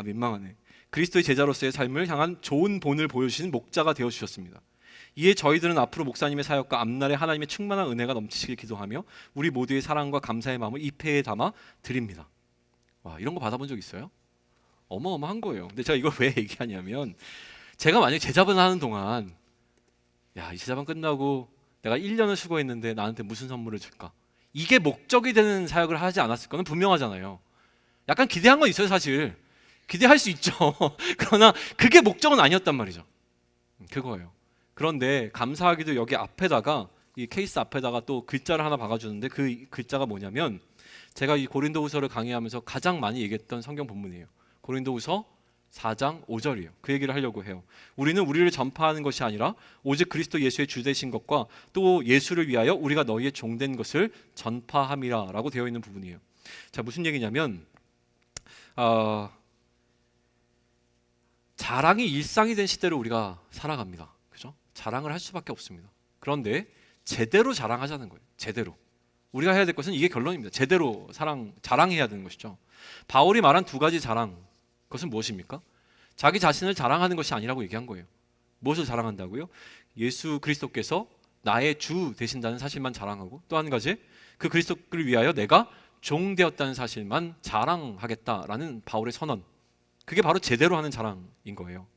민망하네. 그리스도의 제자로서의 삶을 향한 좋은 본을 보여주신 목자가 되어주셨습니다. 이에 저희들은 앞으로 목사님의 사역과 앞날에 하나님의 충만한 은혜가 넘치길 기도하며 우리 모두의 사랑과 감사의 마음을 이 패에 담아 드립니다. 와, 이런 거 받아본 적 있어요? 어마어마한 거예요. 근데 제가 이걸 왜 얘기하냐면 제가 만약에 제자반 하는 동안 이 제자반 끝나고 내가 1년을 수고했는데 나한테 무슨 선물을 줄까? 이게 목적이 되는 사역을 하지 않았을 거는 분명하잖아요. 약간 기대한 건 있어요. 사실 기대할 수 있죠. 그러나 그게 목적은 아니었단 말이죠. 그거예요. 그런데 감사하게도 여기 앞에다가 이 케이스 앞에다가 또 글자를 하나 박아주는데 그 글자가 뭐냐면 제가 이 고린도후서를 강의하면서 가장 많이 얘기했던 성경 본문이에요. 고린도후서 4장 5절이에요. 그 얘기를 하려고 해요. 우리는 우리를 전파하는 것이 아니라 오직 그리스도 예수의 주 되신 것과 또 예수를 위하여 우리가 너희의 종된 것을 전파함이라 라고 되어 있는 부분이에요. 자, 무슨 얘기냐면 자랑이 일상이 된 시대를 우리가 살아갑니다. 그죠? 자랑을 할 수밖에 없습니다. 그런데 제대로 자랑하자는 거예요. 제대로. 우리가 해야 될 것은 이게 결론입니다. 제대로 자랑해야 되는 것이죠. 바울이 말한 두 가지 자랑, 그것은 무엇입니까? 자기 자신을 자랑하는 것이 아니라고 얘기한 거예요. 무엇을 자랑한다고요? 예수 그리스도께서 나의 주 되신다는 사실만 자랑하고, 또 한 가지 그 그리스도를 위하여 내가 종되었다는 사실만 자랑하겠다라는 바울의 선언. 그게 바로 제대로 하는 자랑인 거예요.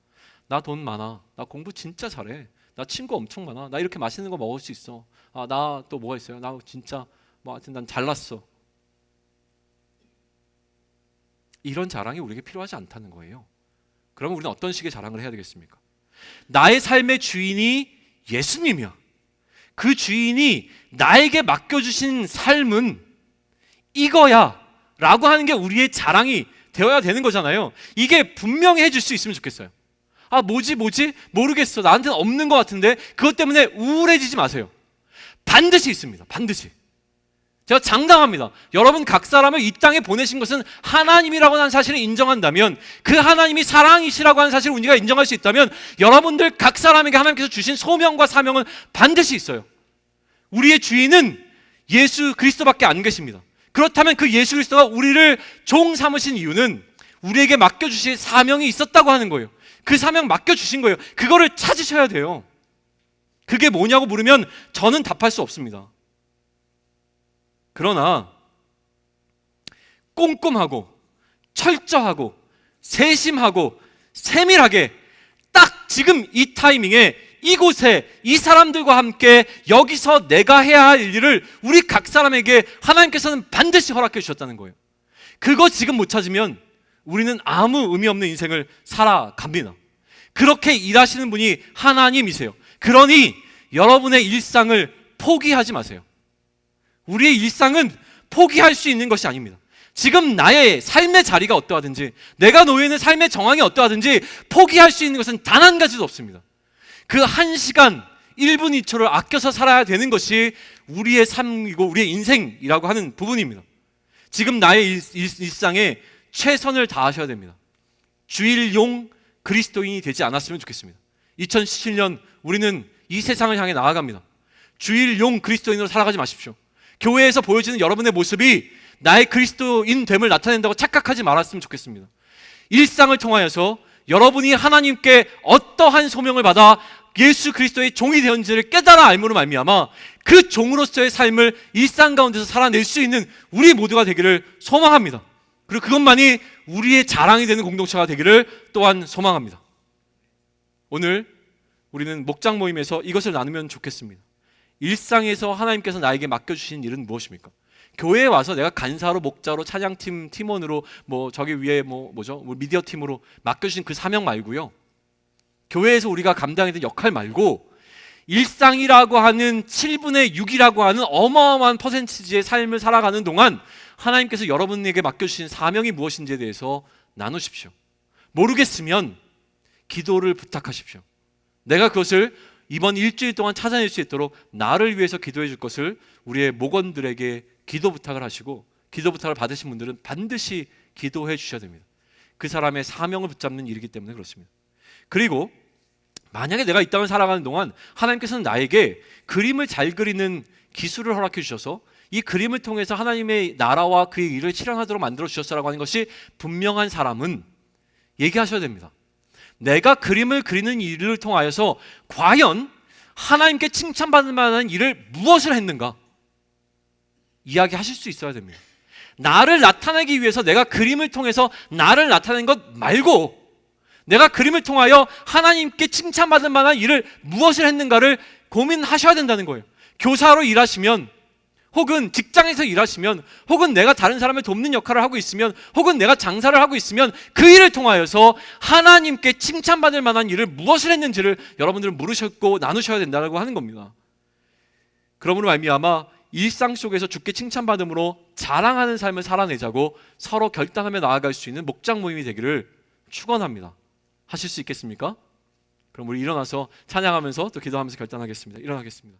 나 돈 많아. 나 공부 진짜 잘해. 나 친구 엄청 많아. 나 이렇게 맛있는 거 먹을 수 있어. 나 또 뭐가 있어요? 나 진짜 뭐 하여튼 난 잘났어. 이런 자랑이 우리에게 필요하지 않다는 거예요. 그러면 우리는 어떤 식의 자랑을 해야 되겠습니까? 나의 삶의 주인이 예수님이야. 그 주인이 나에게 맡겨주신 삶은 이거야 라고 하는 게 우리의 자랑이 되어야 되는 거잖아요. 이게 분명히 해줄 수 있으면 좋겠어요. 뭐지 모르겠어. 나한테는 없는 것 같은데. 그것 때문에 우울해지지 마세요. 반드시 있습니다. 반드시. 제가 장담합니다. 여러분 각 사람을 이 땅에 보내신 것은 하나님이라고 하는 사실을 인정한다면, 그 하나님이 사랑이시라고 하는 사실을 우리가 인정할 수 있다면, 여러분들 각 사람에게 하나님께서 주신 소명과 사명은 반드시 있어요. 우리의 주인은 예수 그리스도밖에 안 계십니다. 그렇다면 그 예수 그리스도가 우리를 종 삼으신 이유는 우리에게 맡겨주실 사명이 있었다고 하는 거예요. 그 사명 맡겨주신 거예요. 그거를 찾으셔야 돼요. 그게 뭐냐고 물으면 저는 답할 수 없습니다. 그러나 꼼꼼하고 철저하고 세심하고 세밀하게 딱 지금 이 타이밍에 이곳에 이 사람들과 함께 여기서 내가 해야 할 일을 우리 각 사람에게 하나님께서는 반드시 허락해 주셨다는 거예요. 그거 지금 못 찾으면 우리는 아무 의미 없는 인생을 살아갑니다. 그렇게 일하시는 분이 하나님이세요. 그러니 여러분의 일상을 포기하지 마세요. 우리의 일상은 포기할 수 있는 것이 아닙니다. 지금 나의 삶의 자리가 어떠하든지, 내가 놓여 있는 삶의 정황이 어떠하든지 포기할 수 있는 것은 단 한 가지도 없습니다. 그 1시간 1분 2초를 아껴서 살아야 되는 것이 우리의 삶이고 우리의 인생이라고 하는 부분입니다. 지금 나의 일상에 최선을 다하셔야 됩니다. 주일용 그리스도인이 되지 않았으면 좋겠습니다. 2017년 우리는 이 세상을 향해 나아갑니다. 주일용 그리스도인으로 살아가지 마십시오. 교회에서 보여지는 여러분의 모습이 나의 그리스도인 됨을 나타낸다고 착각하지 말았으면 좋겠습니다. 일상을 통하여서 여러분이 하나님께 어떠한 소명을 받아 예수 그리스도의 종이 되었는지를 깨달아 알므로 말미암아 그 종으로서의 삶을 일상 가운데서 살아낼 수 있는 우리 모두가 되기를 소망합니다. 그리고 그것만이 우리의 자랑이 되는 공동체가 되기를 또한 소망합니다. 오늘 우리는 목장 모임에서 이것을 나누면 좋겠습니다. 일상에서 하나님께서 나에게 맡겨주신 일은 무엇입니까? 교회에 와서 내가 간사로, 목자로, 찬양팀 팀원으로, 저기 위에 미디어 팀으로 맡겨주신 그 사명 말고요, 교회에서 우리가 감당해야 될 역할 말고 일상이라고 하는 7분의 6이라고 하는 어마어마한 퍼센티지의 삶을 살아가는 동안 하나님께서 여러분에게 맡겨주신 사명이 무엇인지에 대해서 나누십시오. 모르겠으면 기도를 부탁하십시오. 내가 그것을 이번 일주일 동안 찾아낼 수 있도록 나를 위해서 기도해 줄 것을 우리의 목원들에게 기도 부탁을 하시고, 기도 부탁을 받으신 분들은 반드시 기도해 주셔야 됩니다. 그 사람의 사명을 붙잡는 일이기 때문에 그렇습니다. 그리고 만약에 내가 이 땅을 살아가는 동안 하나님께서는 나에게 그림을 잘 그리는 기술을 허락해 주셔서 이 그림을 통해서 하나님의 나라와 그의 일을 실현하도록 만들어 주셨다라고 하는 것이 분명한 사람은 얘기하셔야 됩니다. 내가 그림을 그리는 일을 통하여서 과연 하나님께 칭찬받을 만한 일을 무엇을 했는가 이야기하실 수 있어야 됩니다. 나를 나타내기 위해서 내가 그림을 통해서 나를 나타낸 것 말고 내가 그림을 통하여 하나님께 칭찬받을 만한 일을 무엇을 했는가를 고민하셔야 된다는 거예요. 교사로 일하시면, 혹은 직장에서 일하시면, 혹은 내가 다른 사람을 돕는 역할을 하고 있으면, 혹은 내가 장사를 하고 있으면 그 일을 통하여서 하나님께 칭찬받을 만한 일을 무엇을 했는지를 여러분들은 물으셨고 나누셔야 된다고 하는 겁니다. 그러므로 말미암아 일상 속에서 주께 칭찬받음으로 자랑하는 삶을 살아내자고 서로 결단하며 나아갈 수 있는 목장 모임이 되기를 축원합니다. 하실 수 있겠습니까? 그럼 우리 일어나서 찬양하면서 또 기도하면서 결단하겠습니다. 일어나겠습니다.